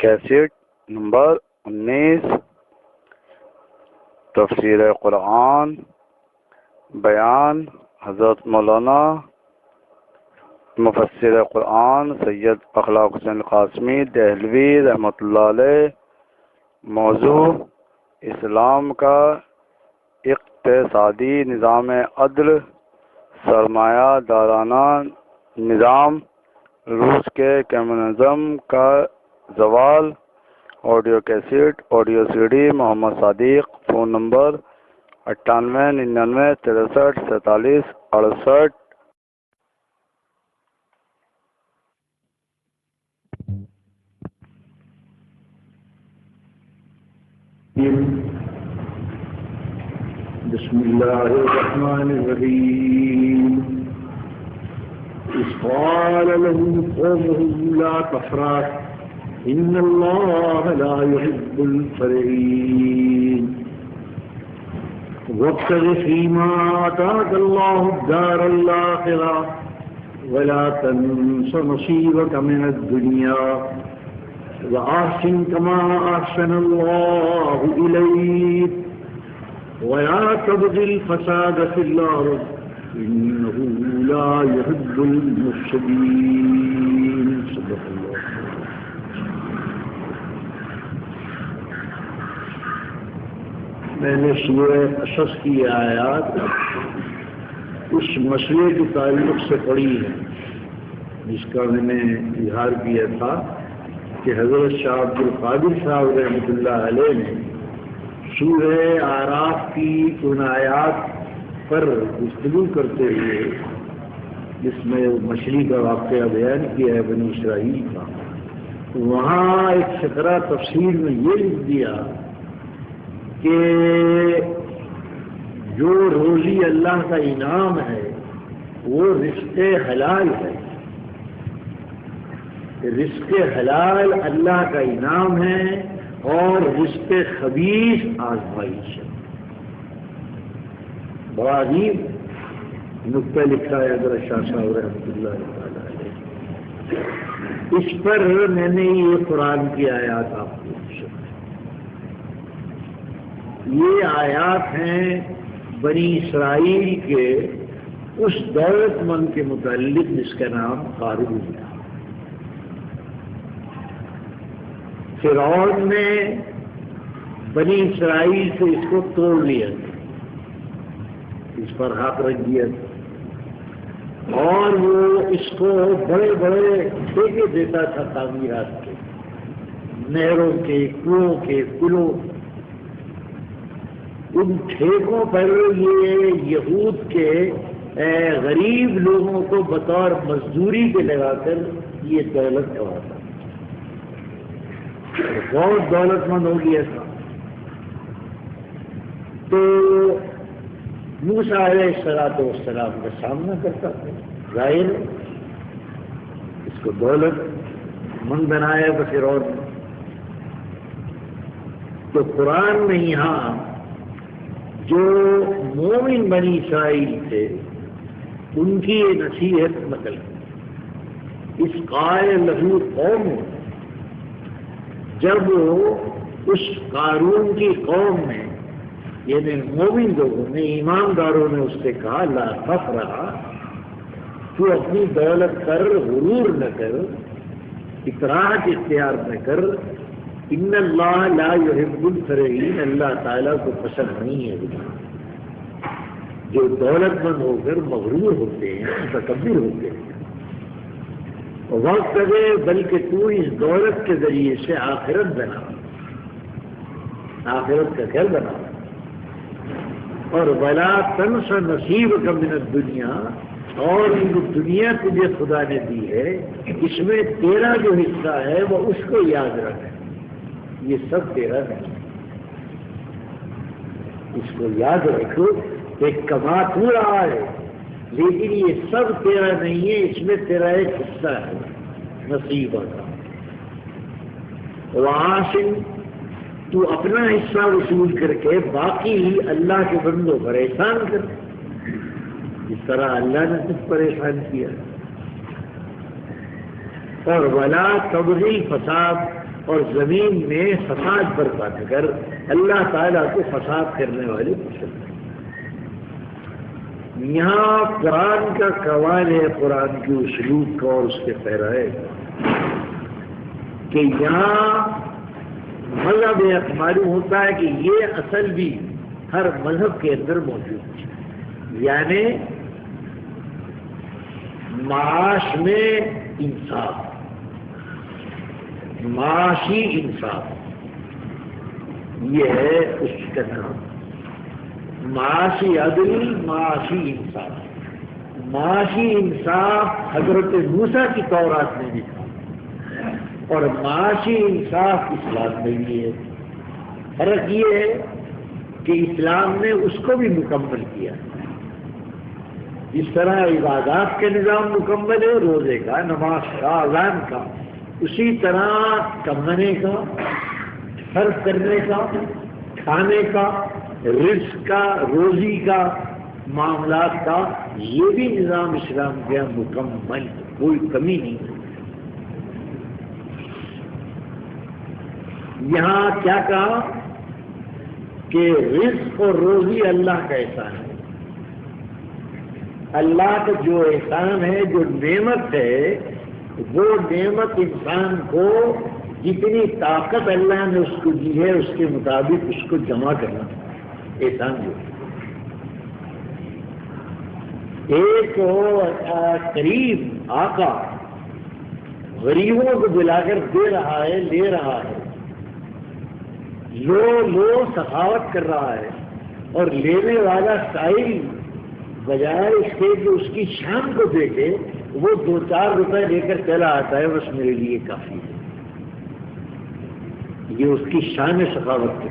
Cassette number 19 تفسیر قرآن بیان حضرت مولانا مفسر قرآن سید اخلاق حسین قاسمی دہلوی رحمۃ اللہ علیہ۔ موضوع اسلام کا اقتصادی نظام عدل سرمایہ دارانہ نظام روس کے کمیونزم کا زوال۔ Audio cassette audio C D Muhammad Sadiq, phone number 9899 63 47 68۔ بسم اللہ الرحمن الرحیم۔ اذ قال له قومه لا تفرح ان اللہ لا يحب الفرحین وابتغ فيما آتاك الله الدار الآخرة ولا تنس نصيبك من الدنيا وأحسن كما أحسن الله إليك ولا تبغ الفساد في الأرض إنه لا يحب المفسدين۔ صدق الله۔ میں نے سورہ قصص کی آیات اس مسئلے کے تعلق سے پڑھی ہے جس کا میں نے اظہار کیا تھا کہ حضرت شاہ عبد القادر صاحب رحمۃ اللہ علیہ نے سورہ اعراف کی ان آیات پر گفتگو کرتے ہوئے جس میں مچھلی کا واقعہ بیان کیا ہے بنی اسرائیل کا، وہاں ایک فقرہ تفسیر میں یہ لکھ دیا کہ جو روزی اللہ کا انعام ہے وہ رزق حلال ہے، رزق حلال اللہ کا انعام ہے اور رزق خبیث آزمائش ہے۔ بڑا عجیب نقطہ لکھا ہے حضرت شاہ صاحب رحمۃ اللہ علیہ۔ اس پر میں نے یہ قرآن کی آیات آپ کو یہ آیات ہیں بنی اسرائیل کے اس دولت مند کے متعلق جس کا نام قارون ہے۔ فرعون نے بنی اسرائیل سے اس کو توڑ لیا، اس پر ہاتھ رکھ دیا اور وہ اس کو بڑے بڑے ٹھیکے دیتا تھا تعمیرات کے، نہروں کے، کنوؤں کے، پلوں۔ ان ٹھیکوں پر یہ یہود کے غریب لوگوں کو بطور مزدوری کے لگا کر یہ دولت کماتا، بہت دولت مند ہو گیا تھا۔ تو موسیٰ علیہ السلام کا سامنا کرتا تھا، ظاہر اس کو دولت مند بنایا تو فرعون نے۔ تو قرآن میں یہاں جو مومن بنی اسرائیل تھے ان کی یہ نصیحت نقل ہے۔ اس قائل لہو قوم، جب اس قارون کی قوم نے یعنی مومن لوگوں نے، ایمانداروں نے اس سے کہا لا تفرح، تو اپنی دولت کر، غرور نہ کر، اطراحت اختیار نہ کر، ان اللہ لا يحب الفرحین، اللہ تعالیٰ کو پسند نہیں ہے جو دولت مند ہو کر مغرور ہوتے ہیں، متکبر ہوتے ہیں۔ وقت دے بلکہ تو اس دولت کے ذریعے سے آخرت بنا، آخرت کا گھر بنا، اور ولا تنس نصیبک من الدنیا، اور جو دنیا تجھے خدا نے دی ہے اس میں تیرا جو حصہ ہے وہ اس کو یاد رکھ، یہ سب تیرا نہیں، اس کو یاد رکھو کہ کما تو رہا ہے لیکن یہ سب تیرا نہیں ہے، اس میں تیرا ایک حصہ ہے نصیب کا۔ وآسن، تو اپنا حصہ وصول کر کے باقی اللہ کے بندوں پر احسان کر، اس طرح اللہ نے تجھ پر احسان کیا۔ اور ولا تبغی الفساد، اور زمین میں فساد برپا کر اللہ تعالیٰ کو فساد کرنے والے پسند ہیں۔ یہاں قرآن کا قوال ہے، قرآن کے اسلوب کا اور اس کے پیرائے کہ یہاں مذہب ایک معلوم ہوتا ہے کہ یہ اصل بھی ہر مذہب کے اندر موجود ہے، یعنی معاش میں انصاف، معاشی انصاف، یہ ہے اس کا نام، معاشی عدل، معاشی انصاف۔ معاشی انصاف حضرت موسیٰ کی تورات میں بھی تھا اور معاشی انصاف اسلام میں بھی ہے۔ فرق یہ ہے کہ اسلام نے اس کو بھی مکمل کیا، جس طرح عبادات کا نظام مکمل ہے، روزے کا، نماز کا، اذان کا، اسی طرح کمانے کا، خرچ کرنے کا، کھانے کا، رزق کا، روزی کا، معاملات کا، یہ بھی نظام اسلام کا مکمل، کوئی کمی نہیں ہے۔ یہاں کیا کہا کہ رزق اور روزی اللہ کا احسان ہے۔ اللہ کا جو احسان ہے، جو نعمت ہے، وہ نعمت انسان کو جتنی طاقت اللہ نے اس کو دی ہے اس کے مطابق اس کو جمع کرنا احسان جو ایک قریب آقا غریبوں کو بلا کر دے رہا ہے، لے رہا ہے، لو سخاوت کر رہا ہے، اور لینے والا سائل بجائے اس کے کہ اس کی شان کو دیکھے وہ 2-4 روپے لے کر چلا آتا ہے، بس میرے لیے کافی ہے۔ یہ اس کی شان سخاوت ہے۔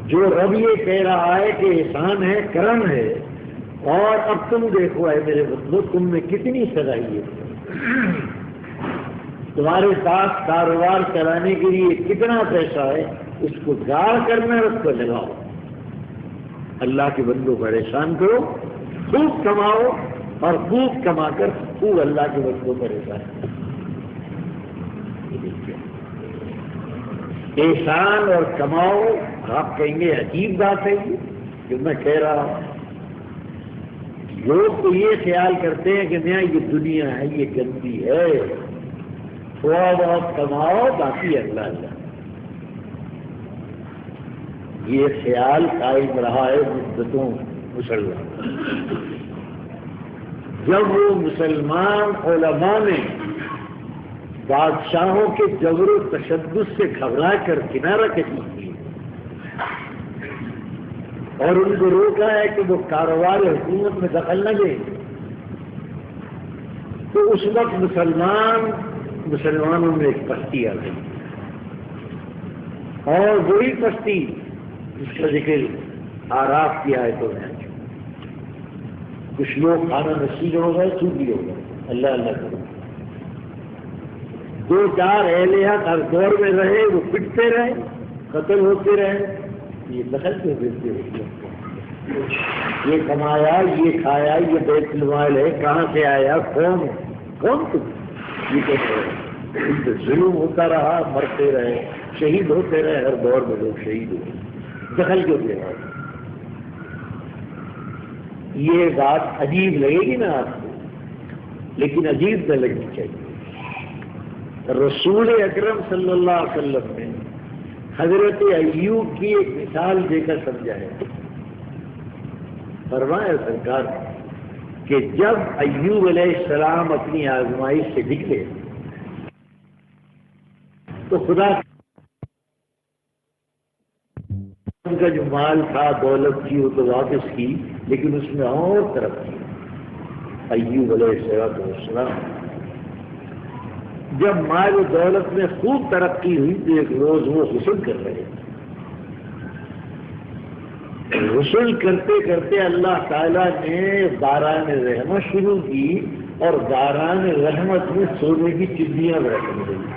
جو رب یہ کہہ رہا ہے کہ احسان ہے، کرم ہے، اور اب تم دیکھو اے میرے بندو تم میں کتنی صلاحیت ہے، تمہارے پاس کاروبار چلانے کے لیے کتنا پیسہ ہے، اس کو گاڑ کرنا اس کو لگاؤ، اللہ کے بندوں پر احسان کرو، خوب کماؤ اور خوب کما کر خوب اللہ کے بندوں پر احسان کرو۔ احسان اور کماؤ، آپ کہیں گے عجیب بات ہے یہ جو میں کہہ رہا ہوں۔ لوگ تو یہ خیال کرتے ہیں کہ میاں یہ دنیا ہے، یہ گندی ہے، تھوڑا بہت کماؤ باقی اللہ اللہ، یہ خیال قائم رہا ہے مدتوں مسلمان۔ جب وہ مسلمان علماء نے بادشاہوں کے جبر و تشدد سے گھبرا کر کنارہ کشی کی اور ان کو روکا ہے کہ وہ کاروبار حکومت میں دخل نہ لیں، تو اس وقت مسلمانوں میں ایک پستی آ گئی، اور وہی پستی جس کا ذکر آراف کی آیتوں میں ہے۔ کچھ لوگ کھانا نصیب ہو گئے، سوکھی ہو گئے، اللہ اللہ کرو، 2-4 اہلیات ہر دور میں رہے، وہ پٹتے رہے، قتل ہوتے رہے، یہ دخل سے دیتے ہوتے، یہ کمایا، یہ کھایا، یہ بیت المال ہے، کہاں سے آیا، کون تم؟ یہ کہتے ہیں ظلم ہوتا رہا، مرتے رہے، شہید ہوتے رہے، ہر دور میں لوگ شہید ہوئے، دخل کیوں دے رہا ہے؟ یہ بات عجیب لگے گی نا آپ کو، لیکن عجیب نہ لگنی چاہیے۔ رسول اکرم صلی اللہ علیہ وسلم نے حضرت ایوب کی ایک مثال دے کر سمجھا ہے۔ فرمایا سرکار کہ جب ایوب علیہ السلام اپنی آزمائش سے نکلے تو خدا ان کا جو مال تھا، دولت تھی، وہ تو واپس کی، لیکن اس میں اور ترقی۔ ایوب علیہ السلام جب مال و دولت میں خوب ترقی ہوئی تو ایک روز وہ غسل کر رہے تھے، غسل کرتے کرتے اللہ تعالیٰ نے باران رحمت شروع کی، اور باران رحمت میں سونے کی چڑیاں برسنے لگی۔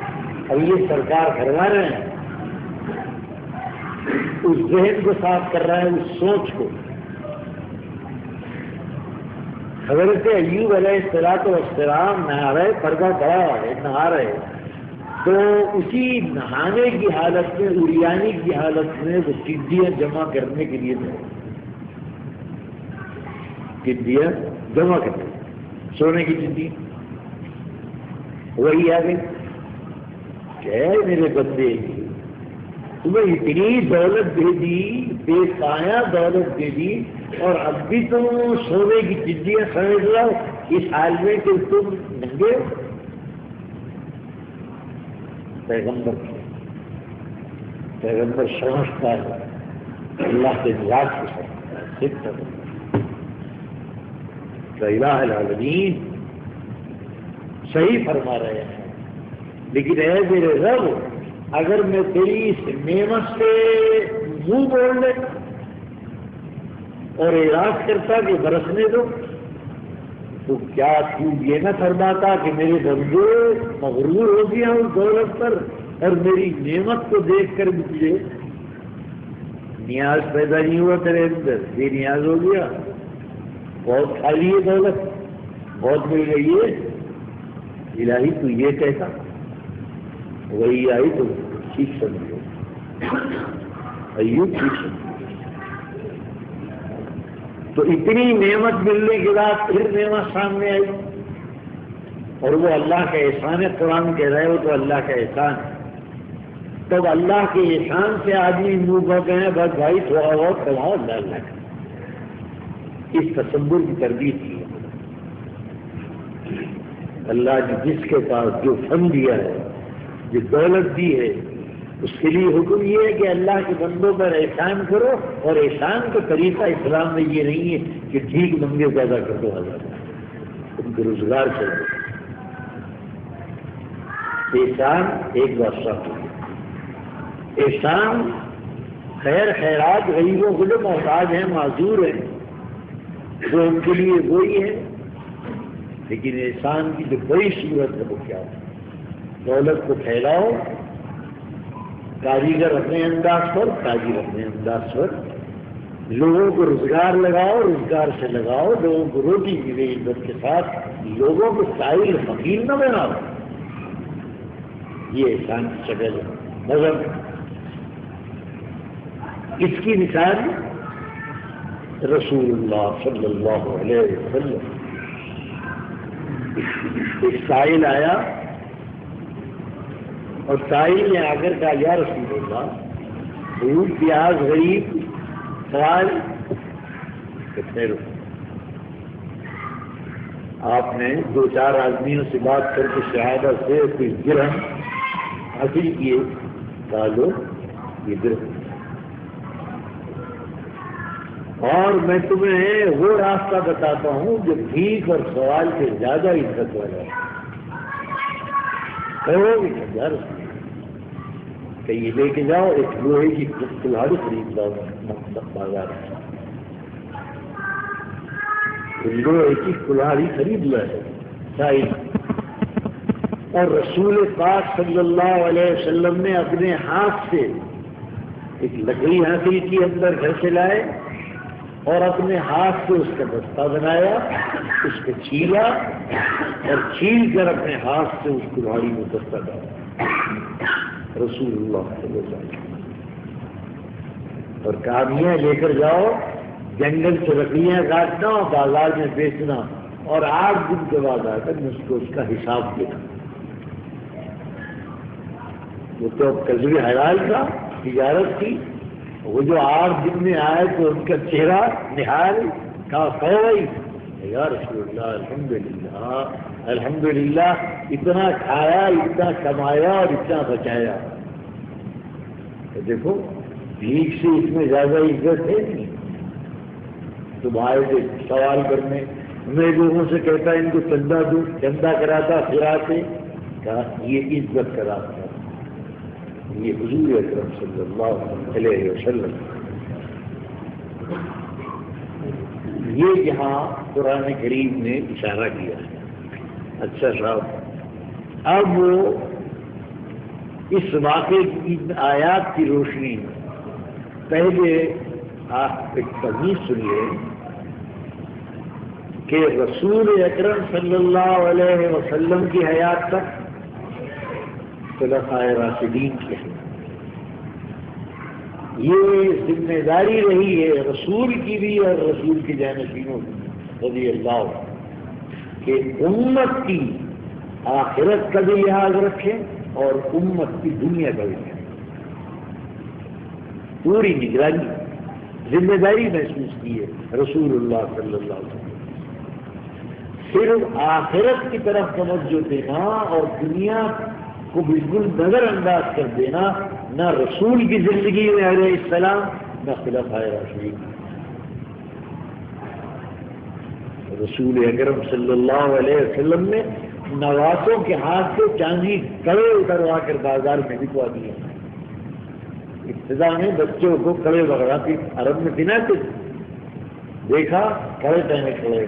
اب یہ سرکار کروا رہے ہیں، اس ذہن کو صاف کر رہا ہے، اس سوچ کو۔ حضرت ایوب علیہ السلام نہا رہے، پردہ پڑا ہے، نہا رہے، تو اسی نہانے کی حالت میں، اریانی کی حالت میں وہ ٹڈیاں جمع کرنے کے لیے تھے، ٹڈیاں جمع کرنے، سونے کی ٹڈی، وہی آ گئی کہ اے میرے بندے، تمہیں اتنی دولت دے دی، بے پایا دولت دے دی، اور اب بھی تم سونے کی ٹڈیاں سمجھ لو، اس حال میں کہ تم ننگے ہو۔ پیغمبر سمجھتا ہے اللہ کے نواز کو سمجھتا ہے، الہ العالمین صحیح فرما رہے ہیں، لیکن اے میرے رب، اگر میں تیری اس نعمت سے منہ موڑ لے اور اعراض کرتا کہ برسنے دو، تو کیا تو یہ نہ فرماتا کہ میرے بندے مغرور ہو گیا اس دولت پر، اور میری نعمت کو دیکھ کر بھی تجھے نیاز پیدا نہیں ہوا تیرے اندر، بے نیاز ہو گیا، بہت کھا لی ہے دولت، بہت مل گئی ہے، الہی تو یہ کہتا، وہی آئی تو ٹھیک سمجھو، ایوب ٹھیک سمجھو۔ تو اتنی نعمت ملنے کے بعد پھر نعمت سامنے آئی، اور وہ اللہ کا احسان ہے، قرآن کہہ رہے ہو تو اللہ کا احسان ہے، تب اللہ کے احسان سے آدمی منہ بھر گئے، بس بھائی تھوڑا بہت کماؤ اللہ کا، اس تصور کی تربیت کی۔ اللہ نے جس کے پاس جو فن دیا ہے، جو دولت دی ہے، اس کے لیے حکم یہ ہے کہ اللہ کے بندوں پر احسان کرو، اور احسان کا طریقہ اسلام میں یہ نہیں ہے کہ ٹھیک منگے پیدا کر دو ہزار، ان کو روزگار چاہیے۔ احسان ایک بات ساتھ، احسان خیر خیرات غریبوں کو جو محتاج ہیں، معذور ہیں، وہ ان کے لیے وہی ہے، لیکن احسان کی جو بڑی صورت ہے وہ کیا ہے؟ دولت کو پھیلاؤ، کاریگر اپنے انداز پر، تاجر اپنے انداز پر، لوگوں کو روزگار لگاؤ، روزگار سے لگاؤ، لوگوں کو روٹی کی گئی عزت کے ساتھ، لوگوں کو سائل فقیر نہ بناؤ، یہ احسان کی شکل ہے۔ مگر اس کی مثال رسول اللہ صلی اللہ علیہ وسلم، ایک سائل آیا اور سائل نے آ کر کہا یا رسول اللہ، دودھ پیاز غریب سوال کتنے روپے؟ آپ نے دو چار آدمیوں سے بات کر کے شہادت سے کچھ درہم حاصل کیے، کہا لو یہ درہم، اور میں تمہیں وہ راستہ بتاتا ہوں جو بھیک اور سوال سے زیادہ عزت والا ہے۔ کہو گے یار کہ یہ لے کے جاؤ، ایک لوہے کی کلہاڑی خرید لاؤ بازار میں، لوہے کی کلہاڑی خرید لائے سائل، اور رسول پاک صلی اللہ علیہ وسلم نے اپنے ہاتھ سے ایک لکڑی حاصل کی، اندر گھر سے لائے، اور اپنے ہاتھ سے اس کا دستہ بنایا، اس کو چھیلا، اور چھیل کر اپنے ہاتھ سے اس کلہاڑی میں دستہ ڈالا رسول اللہ صلی اللہ علیہ وسلم، اور کہانیاں لے کر جاؤ، جنگل سے لکڑیاں کاٹنا اور بازار میں بیچنا، اور 8 دن کے بعد آ کر مجھ کو اس کا حساب دینا۔ وہ تو قصبی حلال تھا، تجارت تھی، وہ جو 8 دن میں آئے تو ان کا چہرہ نہال کہا بھائی یا رسول اللہ الحمدللہ الحمدللہ، اتنا کھایا، اتنا کمایا اور اتنا بچایا، تو دیکھو بھیک سے اس میں زیادہ عزت ہے نہیں۔ تم آئے تھے سوال کرنے، میں لوگوں سے کہتا ان کو چندہ دوں، چندہ کراتا پھراتے، کہا یہ عزت کراتا، یہ حضور اکرم صلی اللہ علیہ وسلم۔ یہ یہاں قرآن کریم نے اشارہ کیا ہے۔ اچھا صاحب، اب اس واقعے کی آیات کی روشنی میں پہلے آپ ایک تمیز سنیے کہ رسول اکرم صلی اللہ علیہ وسلم کی حیات تک خلفائے راشدین کی ہے. یہ ذمہ داری رہی ہے رسول کی بھی اور رسول کے جانشینوں کی رضی اللہ عنہ کہ امت کی آخرت کا بھی لحاظ رکھیں اور امت کی دنیا کا بھی لحاظ. پوری نگرانی ذمہ داری محسوس کی ہے رسول اللہ صلی اللہ علیہ وسلم. صرف آخرت کی طرف توجہ دینا اور دنیا کو بالکل نظر انداز کر دینا نہ رسول کی زندگی میں علیہ السلام نہ خلفائے راشدین. رسول اکرم صلی اللہ علیہ وسلم نے نواسوں کے ہاتھ سے چاندی کڑے اتروا کر بازار میں بکوا دیے. ابتدا میں بچوں کو کڑے وغیرہ کی عرب میں پہناتے تھے. دیکھا کڑے پہنے کھڑے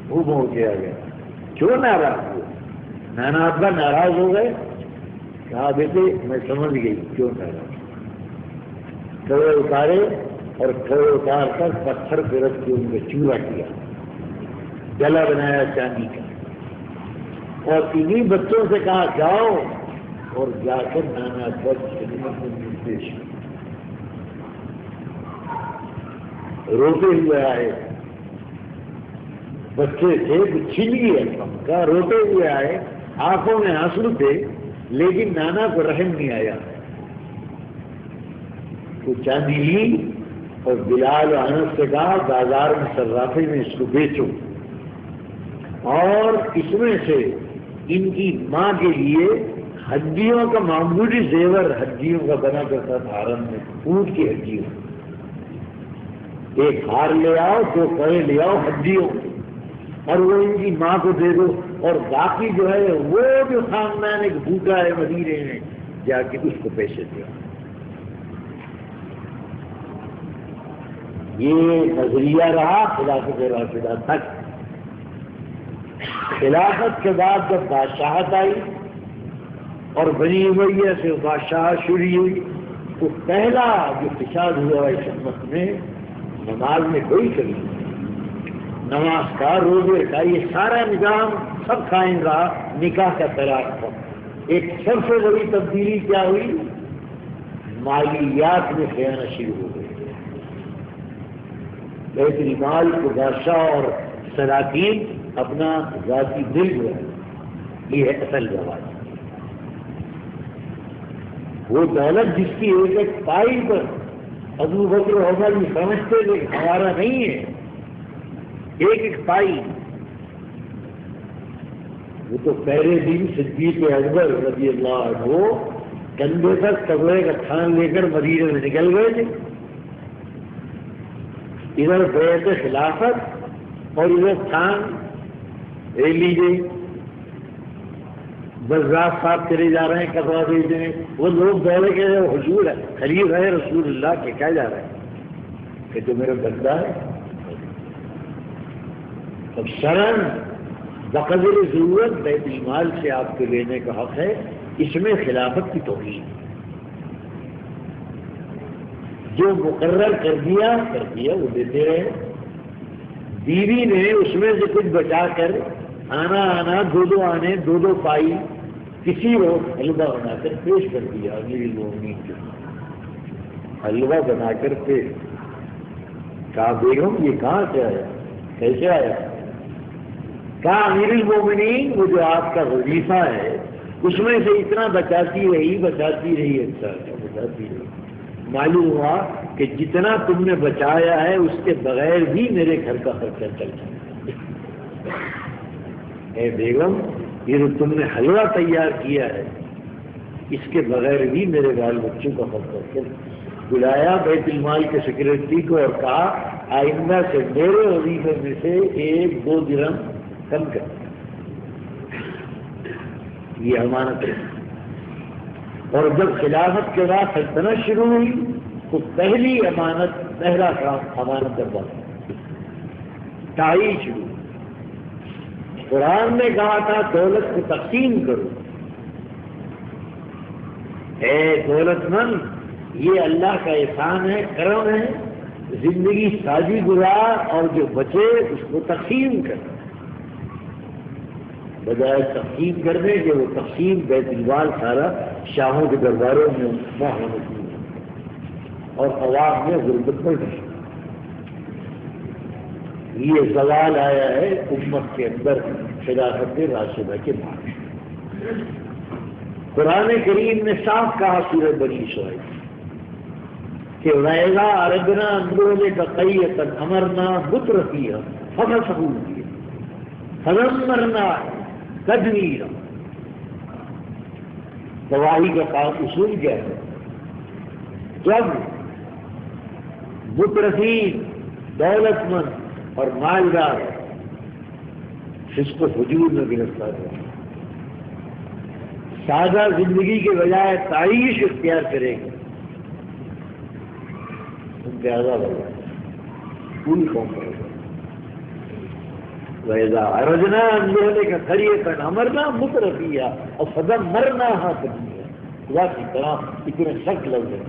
وہ ہو کے آ گیا. کیوں ناراض ہوئے؟ نانا ابا ناراض ہو گئے. کہا بیٹے میں سمجھ گئی کیوں ناراض. کڑے اتارے اور کڑے اتار کر پتھر پہ رکھ کے ان کو چولہا کیا, گلا بنایا چاندی کا, اور انہیں بچوں سے کہا جاؤ اور جا کر نانا ابا کی خدمت میں پیش. روتے ہوئے آئے بچے تھے چھن گئے کم کا, روتے ہوئے آئے, آنکھوں میں آنسو تھے, لیکن نانا کو رحم نہیں آیا. تو چاندی لی اور بلال و انس سے کہا بازار میں صرافے میں اس کو بیچو, اور اس میں سے ان کی ماں کے لیے ہڈیوں کا معمولی زیور ہڈیوں کا بنا کرتا تھا حرم میں, اونٹ کی ہڈیوں, ایک ہار لے آؤ, 2 کڑے لے آؤ ہڈیوں, اور وہ ان کی ماں کو دے دو, اور باقی جو ہے وہ جو خاندان ایک بھوکا ہے مدینے میں جا کے اس کو پیسے دیا. یہ نظریہ رہا خلافت راشدہ تک. خلافت کے بعد جب بادشاہت آئی اور بنی امیہ سے بادشاہت شروع ہوئی تو پہلا جو فساد ہوا اس امت میں نماز میں کوئی کمی نہیں. نماز کا, روزے کا, یہ سارا نظام سب قائم رہا. نکاح کا طلاق تھا. ایک سب سے بڑی تبدیلی کیا ہوئی؟ مالیات میں خیانت شروع ہو گئی. بیت المال کو بادشاہ اور سلاطین اپنا ذاتی دل ہوا. یہ ہے اصل رواج. وہ دولت جس کی ایک ایک پائی پر ابو بکر و عمر بھی سمجھتے تھے ہمارا نہیں ہے, ایک ایک پائی, وہ تو پہلے دن صدیق اکبر رضی اللہ عنہ کندھے پر کپڑے کا تھان لے کر مدینے میں نکل گئے تھے. ادھر بیعت خلافت اور ادھر تھان لے لی گئی. بزاز صاحب چلے جا رہے ہیں کپڑا بیچنے, وہ لوگ دوڑے کے حضور ہے خلیفہ ہے رسول اللہ کے کیا جا رہے ہیں کہ جو میرا بندہ ہے. اب شرن بقدر ضرورت بیت المال سے آپ کو لینے کا حق ہے. اس میں خلافت کی توہین جو مقرر کر دیا وہ دیتے رہے. بیوی نے اس میں سے کچھ بچا کر آنا 2 آنے 2 پائی کسی روز حلوہ بنا کر پیش کر دیا. امیر المومنین کے حلوہ بنا کر پیش. کہا بیگم یہ کہاں سے آیا, کیسے آیا؟ کہا امیر المومنین وہ جو آپ کا وظیفہ ہے اس میں سے اتنا بچاتی رہی بچاتی رہی. معلوم ہوا کہ جتنا تم نے بچایا ہے اس کے بغیر بھی میرے گھر کا خرچہ چل جائے. اے بیگم یہ جو تم نے حلوہ تیار کیا ہے اس کے بغیر بھی میرے بال بچوں کا خرچہ چل. بلایا بیت المال کے سیکرٹری کو اور کہا آئندہ سے میرے وظیفے میں سے 1-2 درہم کم کر. یہ امانت ہے. اور جب خلافت کے بعد سلطنت شروع ہوئی تو پہلا کام امانت دربار تعین شروع. قرآن نے کہا تھا دولت کو تقسیم کرو. اے دولت مند یہ اللہ کا احسان ہے کرم ہے زندگی ساجی گزار اور جو بچے اس کو تقسیم کر، بجائے تقسیم کرنے کے وہ تقسیم بیت المال سارا شاہوں کے درباروں میں ہونے کی اور عوام میں غربت بڑھ رہی۔ یہ زوال آیا ہے امت کے اندر خلافت راشدہ کے بعد۔ قرآن کریم نے صاف کہا سورہ بنی اسرائیل کہ وَإِذَا أَرَدْنَا أَن نُّهْلِكَ قَرْيَةً أَمَرْنَا مُتْرَفِيهَا فَفَسَقُوا فِيهَا فَدَمَّرْنَاهَا تَدْمِيرًا۔ گواہی کا اصول کیا ہے؟ جب مترفین، دولت مند اور مالدار فسق و فجور میں گرفتار ہو، سادہ زندگی کے بجائے تعیش اختیار کریں گے، ان کے عذاب ہوگا، پوری قوم پر ہوگا۔ وَإِذَا أَرَدْنَا أَن نُّهْلِكَ قَرْيَةً أَمَرْنَا مُتْرَفِيهَا فَدَمَّرْنَاهَا تَدْمِيرًا۔ خدا کی طرح اتنے سخت لفظ ہیں۔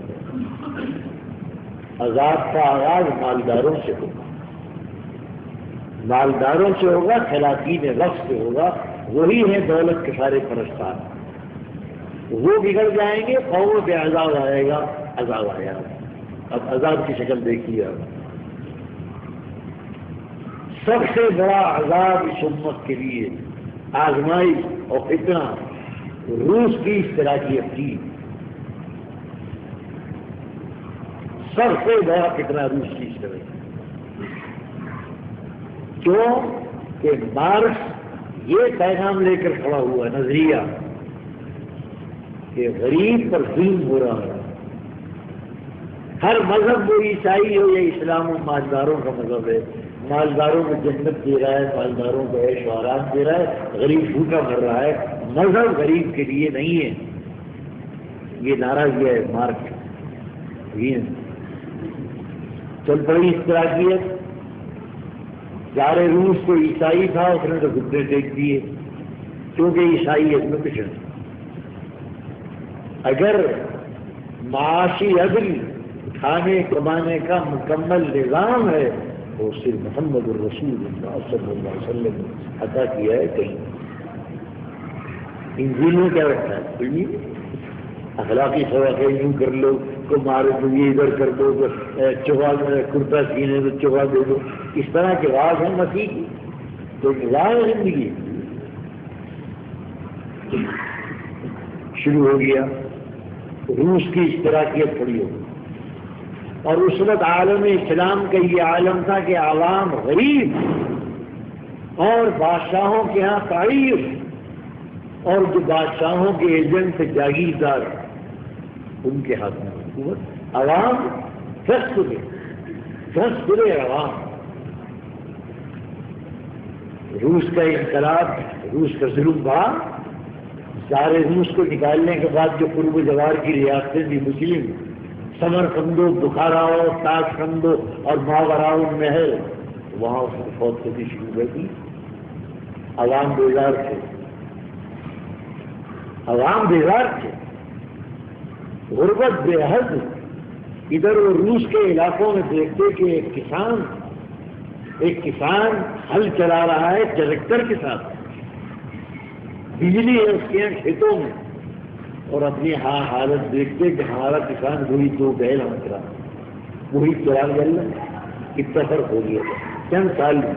عذاب کا آغاز مالداروں سے ہوگا، مالداروں سے ہوگا، خلاقین وقت سے ہوگا، وہی ہیں دولت کے سارے پرستار۔ وہ بگڑ جائیں گے، قوموں پہ عذاب آئے گا، عذاب آیا۔ اب عذاب کی شکل دیکھیے آپ، سب سے بڑا عذاب اس امت کے لیے آزمائی اور فتنہ روس کی اشتراکیت تھی۔ سب سے بڑا فتنہ روس کی اشتراکیت، کیوں کہ مارکس یہ پیغام لے کر کھڑا ہوا نظریہ کہ غریب پر ظلم ہو رہا ہے، ہر مذہب وہ عیسائی ہو یا اسلام و مالداروں کا مذہب ہے، مالداروں کو جنت دے رہا ہے، مالداروں کو عیش و آرام دے رہا ہے، غریب بھوکا مر رہا ہے، مذہب غریب کے لیے نہیں ہے۔ یہ نعرہ دیا ہے مارکس، یہ چل پڑی اشتراکیت، سارے روس کو عیسائی تھا، اس نے تو گھٹنے ٹیک دیے کیونکہ عیسائیت میں کچھ نہیں۔ اگر معاشی عدل کھانے کمانے کا مکمل نظام ہے تو صرف محمد الرسول اللہ صلی اللہ علیہ وسلم نے عطا کیا ہے کہیں۔ انجیل میں کیا رکھا ہے؟ اخلاقی خواہش یوں کر لو، کو مارو تو یہ ادھر کر دو، چوبا کرتا سینے تو چوبا دے دو، اس طرح کے راز ہیں مسیح کی۔ تو نظام زندگی شروع ہو گیا، روس کی اشتراکیت کھڑی ہو گئی، اور اس وقت عالم اسلام کا یہ عالم تھا کہ عوام غریب اور بادشاہوں کے ہاں تعریف، اور جو بادشاہوں کے ایجنٹ سے جاگیردار ان کے ہاتھ میں حکومت، عوام دس برے عوام۔ روس کا انقلاب، روس کا ظلم بڑھا، سارے روس کو نکالنے کے بعد جو قرب و جوار کی ریاستیں تھی مسلم، سمرقندو، بخاراؤ، تاشقندو اور ماوراؤ نہر، وہاں اس کو فوج کرنی شروع کر دی۔ عوام بیدار تھے، عوام بیدار تھے، غربت بے حد۔ ادھر وہ روس کے علاقوں میں دیکھتے کہ ایک کسان ہل چلا رہا ہے ٹریکٹر کے ساتھ، بجلی ہے اس کے یہاں کھیتوں میں، اور اپنی حالت دیکھتے کہ ہمارا کسان وہی دو بیل ہم چلا، وہی چلا گیا، کتنا فرق ہو گیا چند سال میں۔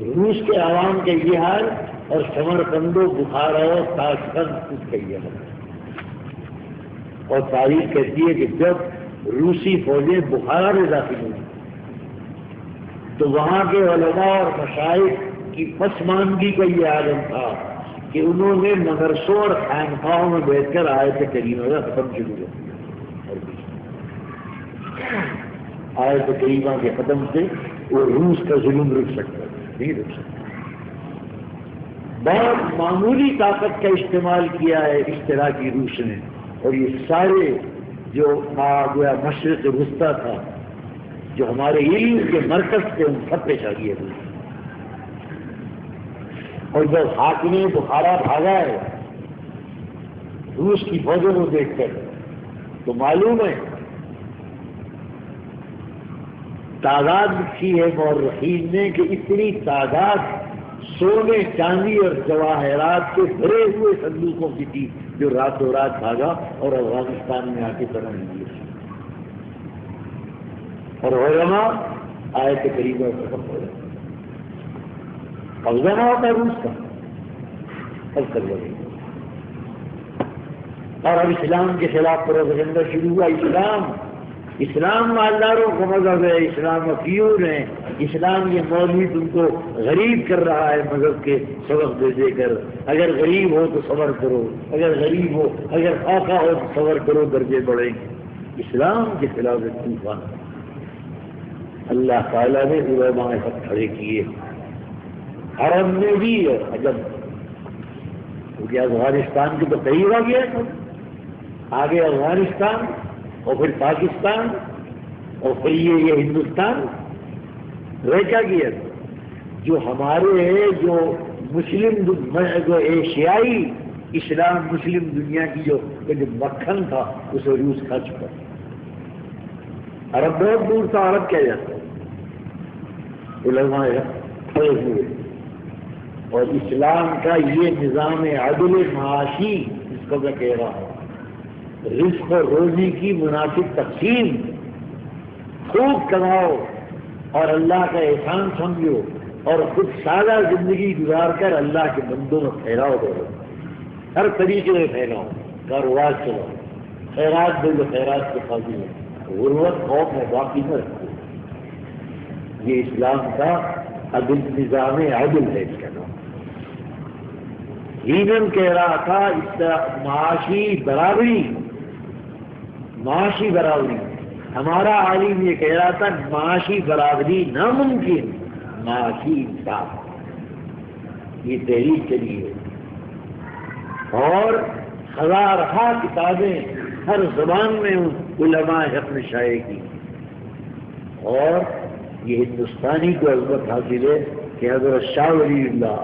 روس کے عوام کا یہ حال، اور سمرقندو، بخارا، تاشقند اس کا یہ حال۔ اور تاریخ کہتی ہے کہ جب روسی فوجیں بخارا میں داخل ہوئی تو وہاں کے علماء اور مشائخ کی پسماندگی کا یہ عالم تھا کہ انہوں نے مدرسوں اور خانقاہوں میں بیٹھ کر آیت کریمہ کا ختم شروع کر دیا۔ آیت کریمہ کے ختم سے وہ روس کا ظلم رک سکتا نہیں رک سکتا۔ بہت معمولی طاقت کا استعمال کیا ہے اشتراکی روس نے، اور یہ سارے جو مشرق وسطیٰ تھا، جو ہمارے علم کے مرکز تھے، ان سب پہ چھا گیا روس۔ اور جب حاکم بخارا بھاگا ہے روس کی فوجوں کو دیکھ کر، تو معلوم ہے تعداد لکھی ہے مورخین نے کہ اتنی تعداد سونے چاندی اور جواہرات کے بھرے ہوئے صندوقوں کی تھی جو راتوں رات بھاگا اور افغانستان میں آ کے بنا لیے. اور علماء آیت کریمہ ختم ہو جائے قبضہ نہ ہوتا ہے روس کا اب کر لگے. اور اب اسلام کے خلاف پروپیگنڈا شروع ہوا. اسلام مالداروں کا مذہب ہے، اسلام افیون ہے، اسلام یہ مولوی تم کو غریب کر رہا ہے مذہب کے سبق دے دے کر. اگر غریب ہو تو صبر کرو، اگر غریب ہو، اگر فاقہ ہو تو صبر کرو، درجے بڑھیں گے. اسلام کے خلاف ایک طوفان اللہ تعالیٰ نے علماء حق کھڑے کیے. عرب میں بھی عجب، کیونکہ افغانستان کے تو قریب آ گیا تھا، آگے افغانستان اور پھر پاکستان اور پھر یہ ہندوستان رہ کیا گیا تھا. جو ہمارے جو مسلم جو ایشیائی اسلام مسلم دنیا کی جو مکھن تھا اسے روس کھا چکا. عرب بہت دور تھا، عرب کیا جاتا ہے علماء کھڑے ہوئے. اور اسلام کا یہ نظام عدل معاشی جس کو میں کہہ رہا ہوں، رزق و روزی کی مناسب تقسیم، خوب کماؤ اور اللہ کا احسان سمجھو اور خود سادہ زندگی گزار کر اللہ کے بندوں میں پھیلاؤ دو، ہر طریقے سے پھیلاؤ، کاروبار چلاؤ، خیرات دو جو خیرات کے قابل ہے، غربت خوف میں باقی نہ رکھو. یہ اسلام کا عدل نظام عدل ہے. اس کا نام ہیمن کہہ رہا تھا اس طرح معاشی برابری. ہمارا عالم یہ کہہ رہا تھا معاشی برابری ناممکن، معاشی انصاف. یہ تحریک چلی ہے اور ہزارہا کتابیں ہر زبان میں علماء حق نے شائع کی. اور یہ ہندوستانی کو عظمت حاصل ہے کہ حضرت شاہ ولی اللہ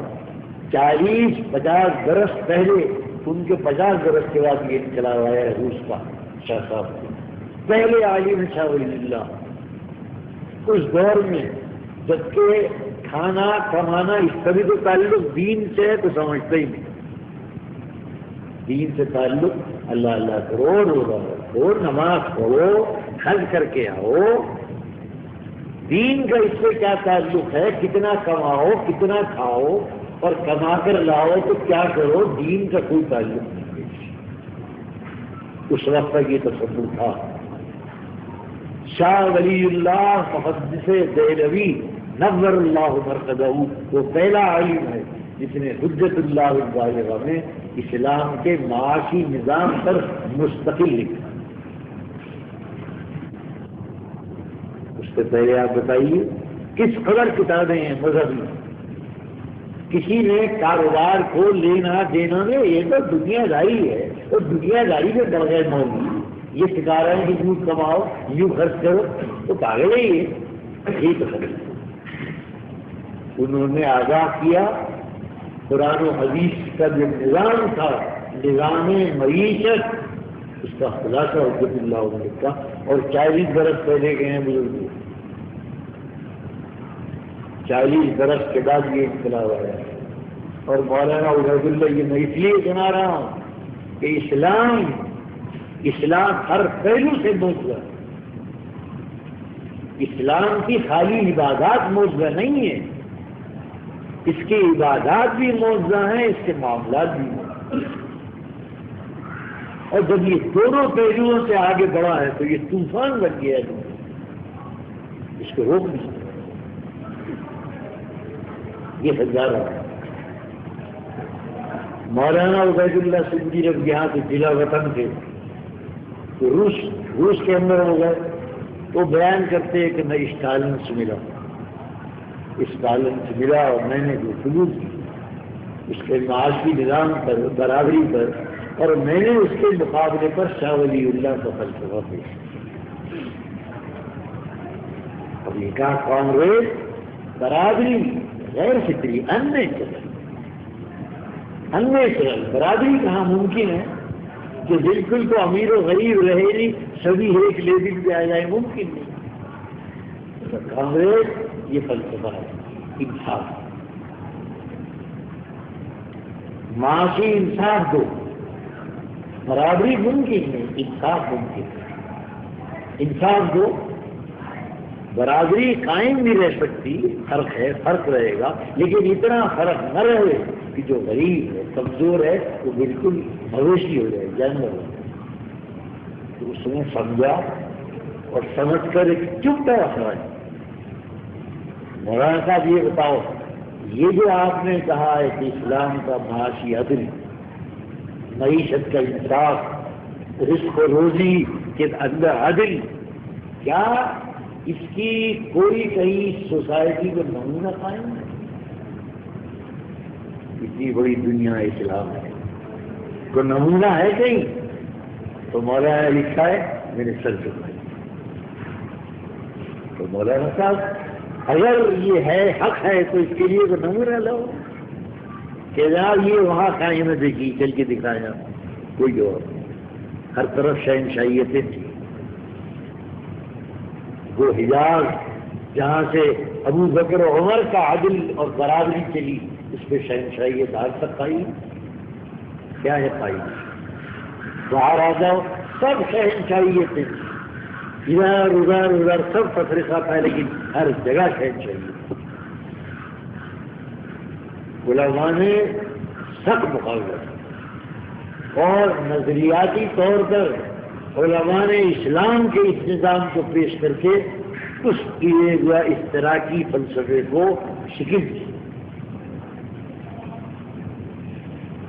40-50 برس پہلے، ان کے 50 برس کے بعد یہ انقلاب آیا ہے روس کا. شاہ صاحب پہلے عالم شاہ ولی اللہ اس دور میں، جبکہ کھانا کمانا اس کا بھی تو تعلق دین سے ہے تو سمجھتے ہی نہیں. دین سے تعلق اللہ اللہ کرو، روزہ رکھو، نماز پڑھو، حج کر کے آؤ. دین کا اس سے کیا تعلق ہے؟ کتنا کماؤ، کتنا کھاؤ اور کما کر لاؤ تو کیا کرو، دین کا کوئی تعلق نہیں. اس وقت تک یہ تصور تھا. شاہ ولی اللہ محدث دہلوی نور اللہ مرقدہ وہ پہلا عالم ہے جس نے حجت اللہ البالغہ میں اسلام کے معاشی نظام پر مستقل لکھا. اس سے پہلے آپ بتائیے کس قدر کتابیں ہیں مذہبی. کسی نے کاروبار کو لینا دینا میں یہ تو دنیا داری ہے، اور دنیا داری میں بڑھ گئے مولوی. یہ سکھا رہے ہیں کہ یوں کماؤ، یوں خرچ کرو، تو پاگل ہی ہے. ٹھیک ہے، انہوں نے آگاہ کیا. قرآن و حدیث کا جو نظام تھا، نظام معیشت، اس کا خلاصہ حجت اللہ علیہ کا. اور 40 برس پہلے گئے ہیں بزرگ، 40 برس کے بعد یہ انقلاب آیا. اور مولانا عبید اللہ یہ میں اس لیے سنا رہا ہوں کہ اسلام ہر پہلو سے موضوع ہے. اسلام کی خالی عبادات موضوع نہیں ہے، اس کی عبادات بھی موضوع ہیں، اس کے معاملات بھی موضوع ہیں. اور جب یہ دونوں پہلوؤں سے آگے بڑھا ہے تو یہ طوفان بن گیا ہے، اس کو روک نہیں سکتے. یہ ہزاروں مولانا عبید اللہ سندھی جب یہاں سے ضلع وطن تھے تو روس کے اندر ہو گئے. تو بیان کرتے ہیں کہ میں اسٹالن سے ملا اور میں نے جو سلوک کی اس کے معاشی نظام پر، برابری پر، اور میں نے اس کے مقابلے پر شاہ ولی اللہ کا فلسفہ پیش کیا. اب یہ کہا کانگریس برابری غیر فطری ان نیچرل برابری کہاں ممکن ہے کہ بالکل تو امیر و غریب رہے نہیں، سبھی ایک لیول پہ آ جائے، ممکن نہیں. کانگریس یہ فلسفہ ہے انصاف، معاشی انصاف دو، برابری ممکن ہے، انصاف ممکن ہے، انصاف دو، برابری قائم نہیں رہ سکتی، فرق ہے، فرق رہے گا، لیکن اتنا فرق نہ رہے کہ جو غریب ہے کمزور ہے وہ بالکل مویشی ہو جائے، جانور ہو جائے۔ تو اس نے سمجھا اور سمجھ کر ایک چپٹا اخراج، مولانا صاحب یہ بتاؤ، یہ جو آپ نے کہا ہے کہ اسلام کا معاشی عدل، معیشت کا انصاف، رزق و روزی کے اندر عدل، کیا اس کی کوئی کہیں سوسائٹی کو نمونہ قائم ہے؟ اتنی بڑی دنیا اسلام ہے، کوئی نمونہ ہے کہیں؟ تو مولانا لکھا ہے، میرے سر چکائی۔ تو مولانا صاحب اگر یہ ہے حق ہے تو اس کے لیے تو نمونہ لو کہ جناب یہ وہاں قائم ہے، دیکھیے چل کے دکھایا، کوئی اور ہر طرف شہنشاہیتیں تھی۔ وہ حجاز جہاں سے ابو بکر و عمر کا عدل اور برابری چلی، اس پہ شہنشاہیت آج تک قائم کیا ہے؟ قائم باہر آ جاؤ، سب شہنشاہیتیں، ادھر ادھر ادھر سب تفریقہ تھا، لیکن ہر جگہ شہنشاہیت۔ علماء نے سخت مقابلہ اور نظریاتی طور پر علماء نے اسلام کے اس نظام کو پیش کر کے اس کیے ہوا اشتراکی فلسفے کو شکست دی۔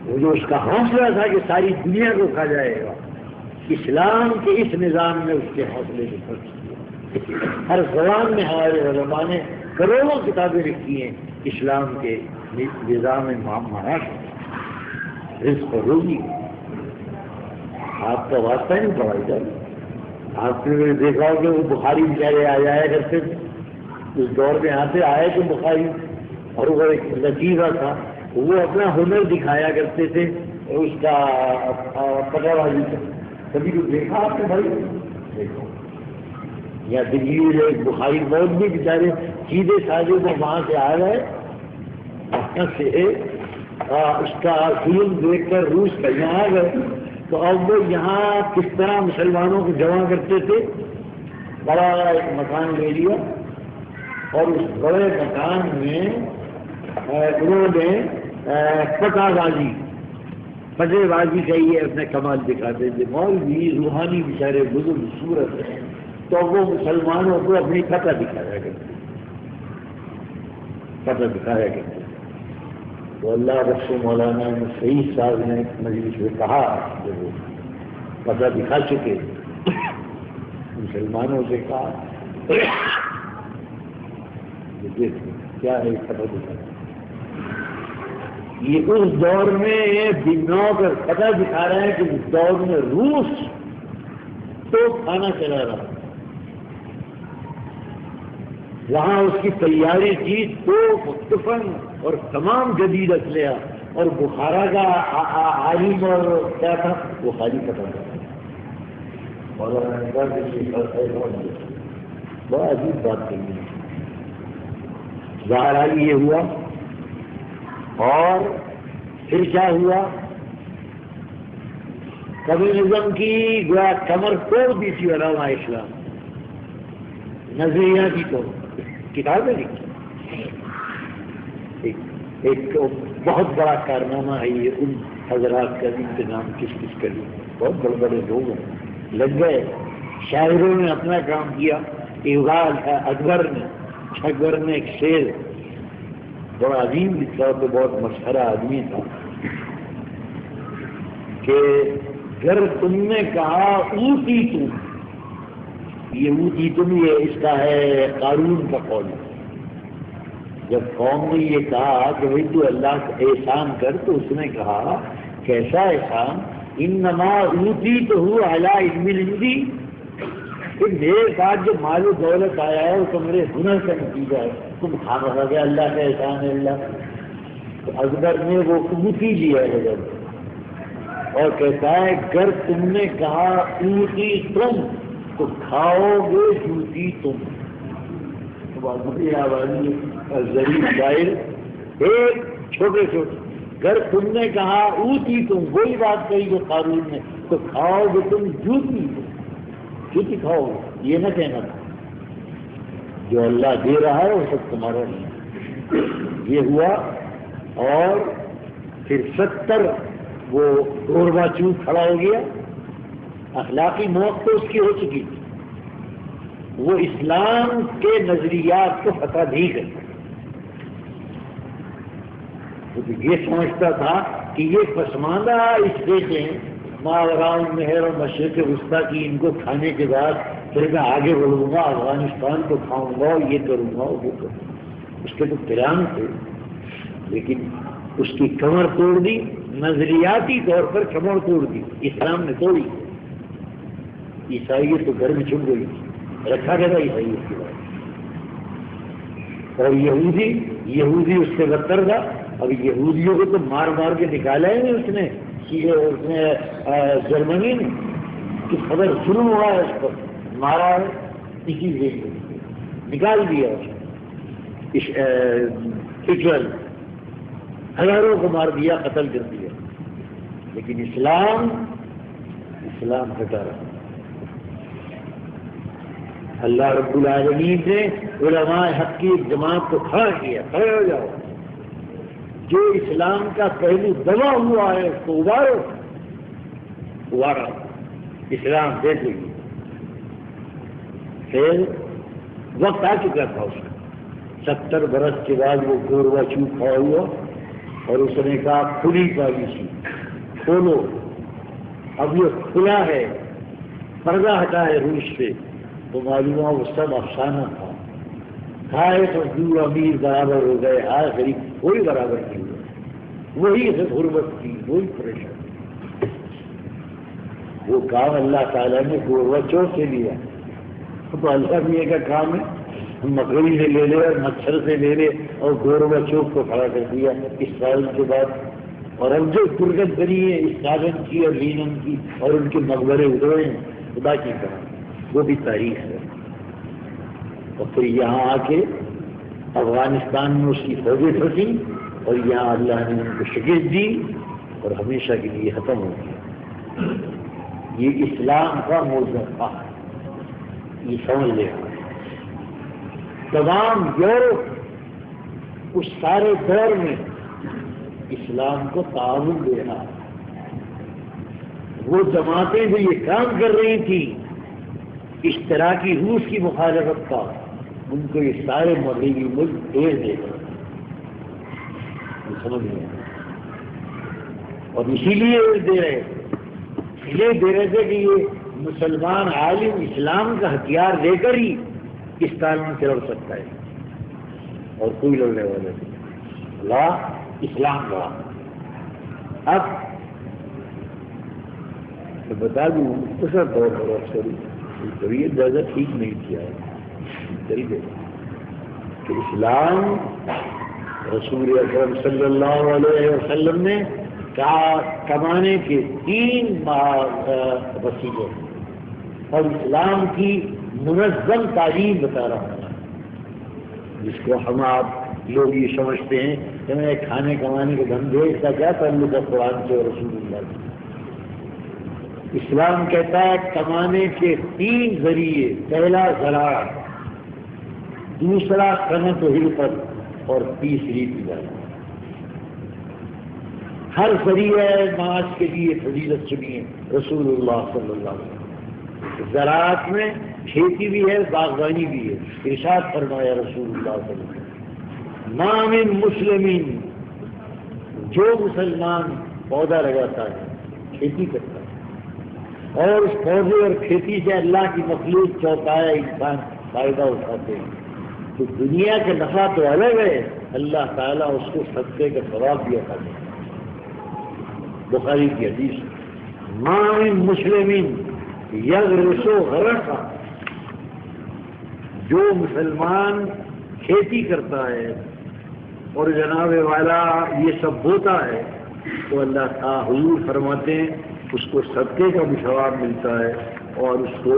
وہ جو اس کا حوصلہ تھا کہ ساری دنیا کو کھا جائے گا، اسلام کے اس نظام میں اس کے حوصلے کو خرچ کیا۔ ہر زبان میں ہمارے علماء نے کروڑوں کتابیں لکھی ہیں اسلام کے نظام معاش، رزق و روزی۔ آپ کا واسطہ نہیں پڑھائی جائے، آپ نے دیکھا ہو کہ وہ بخاری بیچارے آ جایا کرتے تھے، اس دور میں آتے آئے تو بخاری، اور وہ ایک لطیفہ تھا، وہ اپنا ہنر دکھایا کرتے تھے، اس کا پٹا بازی کا۔ کبھی تو دیکھا آپ نے بھائی؟ دیکھو یا دلی میں ایک بخاری موت بھی بیچارے سیدھے سادے کو وہاں سے آ گئے، وہاں سے اس کا فلم دیکھ کر روس کا یہاں آ گئے، تو اب وہ یہاں کس طرح مسلمانوں کو جمع کرتے تھے، بڑا ایک مکان لے لیا اور اس بڑے مکان میں انہوں نے پٹے بازی کا یہ اپنے کمال دکھاتے تھے۔ مولوی روحانی بیچارے بزرگ صورت ہے، تو وہ مسلمانوں کو اپنی فتح دکھایا کرتے، فتح دکھایا کرتے۔ تو اللہ بخش مولانا نے صحیح صاحب نے مجلس میں کہا کہ وہ پتہ دکھا چکے، مسلمانوں سے کہا کیا ہے پتہ دکھا؟ یہ اس دور میں دنوں پر پتہ دکھا رہے ہیں کہ اس دور میں روس تو کھانا چلا رہا، وہاں اس کی تیاری کی تو مختفن اور تمام جدید اسلحہ، اور بخارا کا عالم اور کیا تھا وہ خالی پتہ تھا۔ بڑا عجیب بات کرنی ہے۔ ظاہر یہ ہوا، اور پھر کیا ہوا؟ کمیونزم کی گویا کمر توڑ دی تھی علماء اسلام، نظریہ کی تو کتابیں لکھی۔ ایک بہت بڑا کارنامہ ہے یہ ان حضرات کا، انتظام کس کس کا لیا، بہت بڑے بڑے لوگ ہیں، لگ گئے، شاعروں نے اپنا کام کیا، اکبر نے ایک شعر بڑا عظیم لکھا، تو بہت مسخرہ آدمی تھا کہ گر تم نے کہا اوتی تم، یہ اوتی تم یہ اس کا ہے قارون کا قول۔ جب قوم نے یہ کہا کہ بھائی تو اللہ کا احسان کر، تو اس نے کہا کیسا احسان؟ انما اوتیتہ علی علم عندی، کہ میرے ساتھ جو مال و دولت آیا ہے وہ تو میرے ہنر کا نتیجہ ہے، تم خواہ گیا اللہ کا احسان ہے اللہ۔ تو اکبر نے وہ اوتی لیا ہے اور کہتا ہے گر تم نے کہا اوتی تم تو کھاؤ گے جوتی تم، بڑی آبادی اور ظریف شاعر ایک چھوٹے چھوٹے اگر تم نے کہا اوتی تم وہی بات کہی جو قارون نے تو کھاؤ گے تم جوتی کھاؤ گے، یہ نہ کہنا تھا جو اللہ دے رہا ہے وہ سب تمہارا نہیں۔ یہ ہوا اور پھر 70 وہ گوربا چوب کھڑا ہو گیا، اخلاقی موت تو اس کی ہو چکی تھی، وہ اسلام کے نظریات کو فتح نہیں کرتا، یہ سمجھتا تھا کہ یہ پسماندہ اس دیش ہیں ماوران نہر اور مشرق وسطیٰ کی، ان کو کھانے کے بعد پھر میں آگے بڑھوں گا، افغانستان کو کھاؤں گا، یہ کروں گا وہ کروں گا۔ اس کے تو پلان تھے لیکن اس کی کمر توڑ دی، نظریاتی طور پر کمر توڑ دی، اسلام نے توڑی۔ عیسائیت تو گھر میں چھپ گئی تھی، رکھا گیا تھا عیسائیت کے بعد، اور یہودی اس سے بدتر تھا۔ اب یہودیوں کو تو مار مار کے نکالا ہی نہیں اس نے جرمنی میں کہ خبر ظلم ہوا ہے اس پر، مارا ہے، اسی لیے نکال دیا ہٹلر، ہزاروں کو مار دیا، قتل کر دیا، لیکن اسلام ہٹا رہا۔ اللہ رب العالمین نے علماء حق کی ایک جماعت کو کھڑا کیا، کھڑے ہو جاؤ، جو اسلام کا پہلو دبا ہوا ہے اس کو ابارا، اسلام دے دیں گے۔ پھر وقت آ چکا تھا اس کا، 70 برس کے بعد وہ گوروا چوب کھڑا ہوا اور اس نے کہا کھلی پالیسی کھولو، اب یہ کھلا ہے، پردہ ہٹا ہے روس سے، تو معلوم ہوا وہ سب افسانہ تھا، ہائے مزدور امیر برابر ہو گئے، ہائے غریب کوئی برابر نہیں ہوا، وہی غربت کی، وہی پریشانی۔ وہ کام اللہ تعالیٰ نے گوروا چور سے لیا، تو اللہ میاں کا کام ہے، مکڑی سے لے لے اور مچھر سے لے لے اور گوروا چوک کو کھڑا کر دیا اسرائیل کے بعد۔ اور اب جو درگت بنی ہے اسرائیل کی اور لینن کی اور ان کے مقبرے اڑے ہیں خدا کی طرح، وہ بھی تاریخ ہے۔ اور پھر یہاں آ کے افغانستان میں اس کی فوجیں پھنسی اور یہاں اللہ نے ان کو شکست دی اور ہمیشہ کے لیے ختم ہو گیا۔ یہ اسلام کا موضوع ہے، یہ سمجھ لے۔ تمام یورپ اس سارے دور میں اسلام کو تعاون دے رہا، وہ جماعتیں جو یہ کام کر رہی تھیں اشتراکی روس کی مخالفت کا، ان کو یہ سارے مغربی ملک دے دے گا، سمجھ لیں۔ اور اسی لیے دے رہے تھے کہ یہ مسلمان عالم اسلام کا ہتھیار لے کر ہی اس تعلیم سے لڑ سکتا ہے، اور کوئی لڑنے والا نہیں، لا اسلام کا۔ اب میں بتا دوں دوسرا دور پر افسر طبیعت زیادہ ٹھیک نہیں کیا ہے کہ اسلام رسول اکرم صلی اللہ علیہ وسلم نے کمانے کے 3 وسیلے اور اسلام کی منظم تعلیم بتا رہا ہوں، جس کو ہم آپ لوگ یہ سمجھتے ہیں کہ میں کھانے کمانے کے دھندے، اس کا کیا تعلق ہے قرآن سے اور رسول اللہ سے؟ اسلام کہتا ہے کمانے کے 3 ذریعے، پہلا زراعت، دوسرا صنعت و حرفت اور تیسری تجارت۔ ہر ذریعہ معاش کے لیے فضیلت چنی ہے رسول اللہ صلی اللہ علیہ وسلم۔ زراعت میں کھیتی بھی ہے، باغبانی بھی ہے، ارشاد فرمایا رسول اللہ صلی اللہ علیہ وسلم، ما من مسلمین، جو مسلمان پودا لگاتا ہے، کھیتی کرتا ہے، اور اس پودے اور کھیتی سے اللہ کی مخلوق چوپایا انسان فائدہ اٹھاتے ہیں، تو دنیا کا نفع تو الگ ہے، اللہ تعالیٰ اس کو صدقے کا ثواب بھی عطا کرتا ہے۔ بخاری کی حدیث، ما من مسلمین یغرس غرسا، جو مسلمان کھیتی کرتا ہے اور جناب والا یہ سب ہوتا ہے تو اللہ تعالیٰ حضور فرماتے ہیں اس کو صدقے کا بھی ثواب ملتا ہے اور اس کو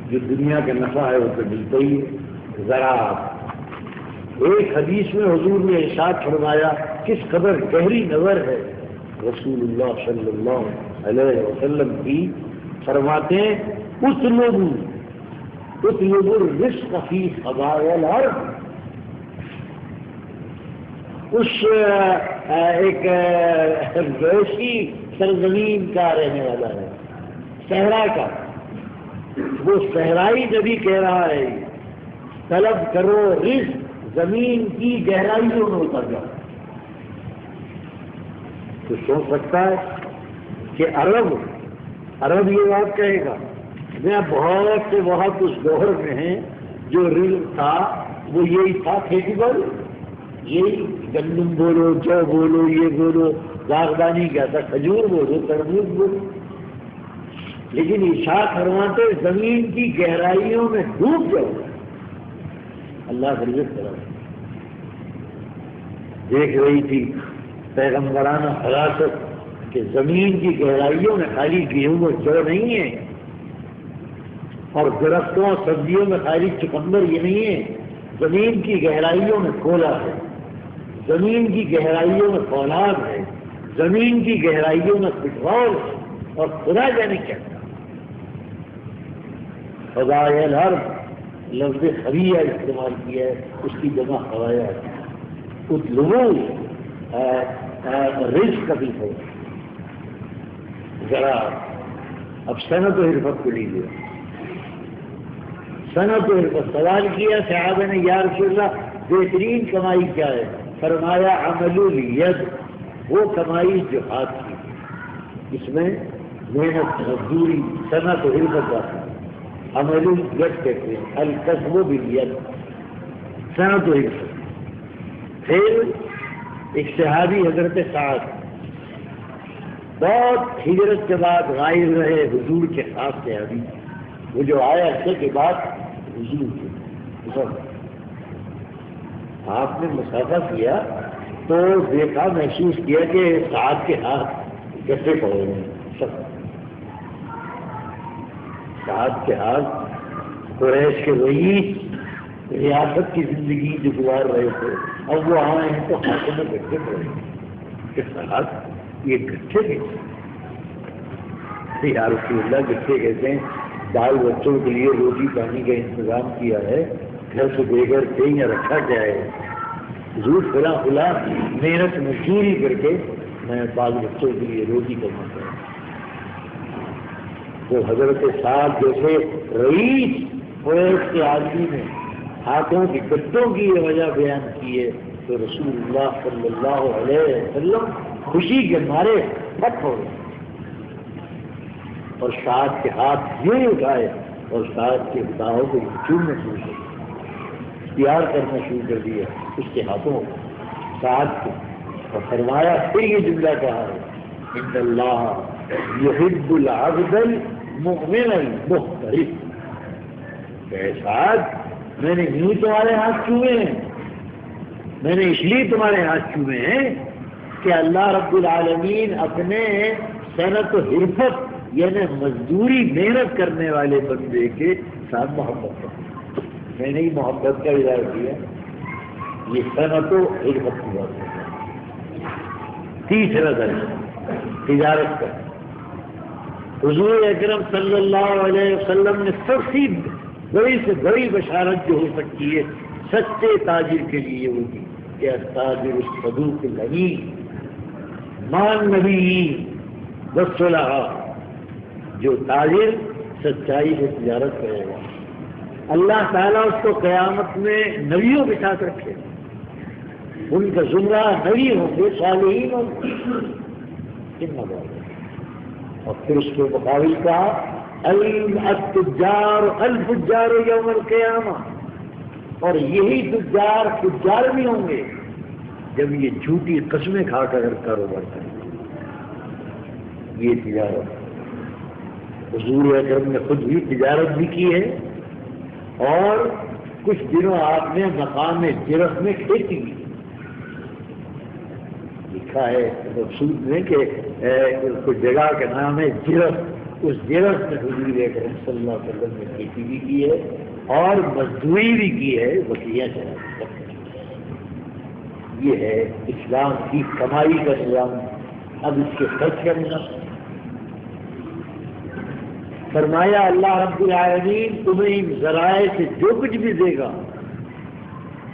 جو دنیا کا نفع ہے وہ تو ملتا ہی ہے۔ ذرا ایک حدیث میں حضور نے ارشاد فرمایا کس قدر گہری نظر ہے رسول اللہ صلی اللہ علیہ وسلم کی. فرماتے ہیں اطلبوا الرزق فی خبائل الارض. اس ایک ویسی سرزمین کا رہنے والا ہے، صحرا کا، وہ صحرائی نبی کہہ رہا ہے طلب کرو رزق زمین کی گہرائیوں میں اتر جاؤ. تو سوچ سکتا ہے کہ عرب یہ بات کہے گا. میں بہت سے وقت اس دور میں ہیں جو رزق تھا وہ یہی تھا کھیتی باڑی، یہی گندم بولو، جو بولو، یہ بولو، باغبانی کیا تھا، کھجور بولو، تربوز بولو. لیکن ارشاد فرماتے زمین کی گہرائیوں میں ڈوب جاؤ. اللہ سے رزق کرو. دیکھ رہی تھی پیغمبرانہ فراست کہ زمین کی گہرائیوں میں خالی گیہوں اور جو نہیں ہے، اور درختوں اور سبزیوں میں خالی چکندر یہ نہیں ہے. زمین کی گہرائیوں میں کولا ہے، زمین کی گہرائیوں میں فولاد ہے، زمین کی گہرائیوں میں پٹرول ہے، اور خدا جانے کیا خدائے الارض لفظ خریہ استعمال کیا ہے، اس کی جگہ خوایا ہے. اطلبوا رزق بھی ہو. ذرا اب صنعت و حرفت کو لیجیے. صنعت و حرفت سوال کیا صحابہ نے یا رسول اللہ بہترین کمائی کیا ہے؟ فرمایا عمل الید، وہ کمائی جو ہاتھ کی، اس میں محنت مزدوری صنعت و حرفت جاتا ہے. عمل الید کہتے ہیں الکسب بالید، صنعت و حرفت. پھر ایک صحابی حضرت سعد بہت ہجرت کے بعد غائب رہے حضور کے خاص صحابی، وہ جو آیا عرصے کے بعد حضور کے آپ نے مسافہ کیا تو دیکھا، محسوس کیا کہ سعد کے ہاتھ کیسے پڑے ہیں. سب سعد کے ہاتھ قریش کے رئیس ریاست کی زندگی جو گزار رہے تھے، اب وہ آئے ہیں تو ہاتھوں میں گٹھے پڑے کہ سعد یہ گٹھے کیسے؟ یا رسول اللہ گٹھے کہتے ہیں بال بچوں کے لیے روٹی پانی کا انتظام کیا ہے، گھر سے بے گھر تھے یا رکھا کیا ہے، حضور فلاں فلاں محنت مزدوری کر کے میں بال بچوں کے لیے روٹی کرنا چاہتا ہوں. تو حضرت صاحب جیسے رئیس قریش کے آدمی نے ہاتھوں کی گٹوں کی یہ وجہ بیان کی ہے تو رسول اللہ صلی اللہ علیہ وسلم خوشی کے مارے پٹ ہو گئے اور سعد کے ہاتھ یہ اٹھائے اور سعد کے داؤں کو چومنا شروع کر دیا، پیار کرنا شروع کر دیا اس کے ہاتھوں سعد کو. اور فرمایا پھر یہ جملہ کہا ہے ان اللہ یحب العبد المؤمن المحترف. کہ سعد میں نے یوں تمہارے ہاتھ چومے ہیں، میں نے اس لیے تمہارے ہاتھ چومے ہیں کہ اللہ رب العالمین اپنے صنعت و حرفت یعنی مزدوری محنت کرنے والے بندے کے ساتھ محبت کرتا. میں نے ہی محبت کا اظہار کیا. یہ صنعت و حرفت کی بات ہے. تیسرا درجہ تجارت کا. حضور اکرم صلی اللہ علیہ وسلم نے سب سے بڑی سے بڑی بشارت جو ہو سکتی ہے سچے تاجر کے لیے ہوگی کہ تاجر الصدوق الامین مان نبی والصلحاء، جو تاجر سچائی سے تجارت کرے گا اللہ تعالیٰ اس کو قیامت میں نبیوں کے ساتھ رکھے گا. ان کا زمرہ نبی ہوں گے، صالحین ہوں گے. کتنا بات ہے. اور پھر اس کے مقابل کہا التجار الفجار یوم القیامہ، اور یہی تجار فجار بھی ہوں گے جب یہ جھوٹی قسمیں کھا کر کاروبار کریں. یہ تجارت حضور اکرم نے خود بھی تجارت بھی کی ہے، اور کچھ دنوں آپ نے مقام جرف میں کھیتی کی. لکھا ہے مقصود میں کہ کوئی جگہ کا نام ہے جرف، اس دیوس میں حضور اکرم صلی اللہ علیہ وسلم نے کھیتی بھی کی ہے اور مزدوری بھی کی ہے، بکریاں چلا. یہ ہے اسلام کی کمائی کا نظام. اب اس کے خرچ کرنا. فرمایا اللہ رب العالمین تمہیں ان ذرائع سے جو کچھ بھی دے گا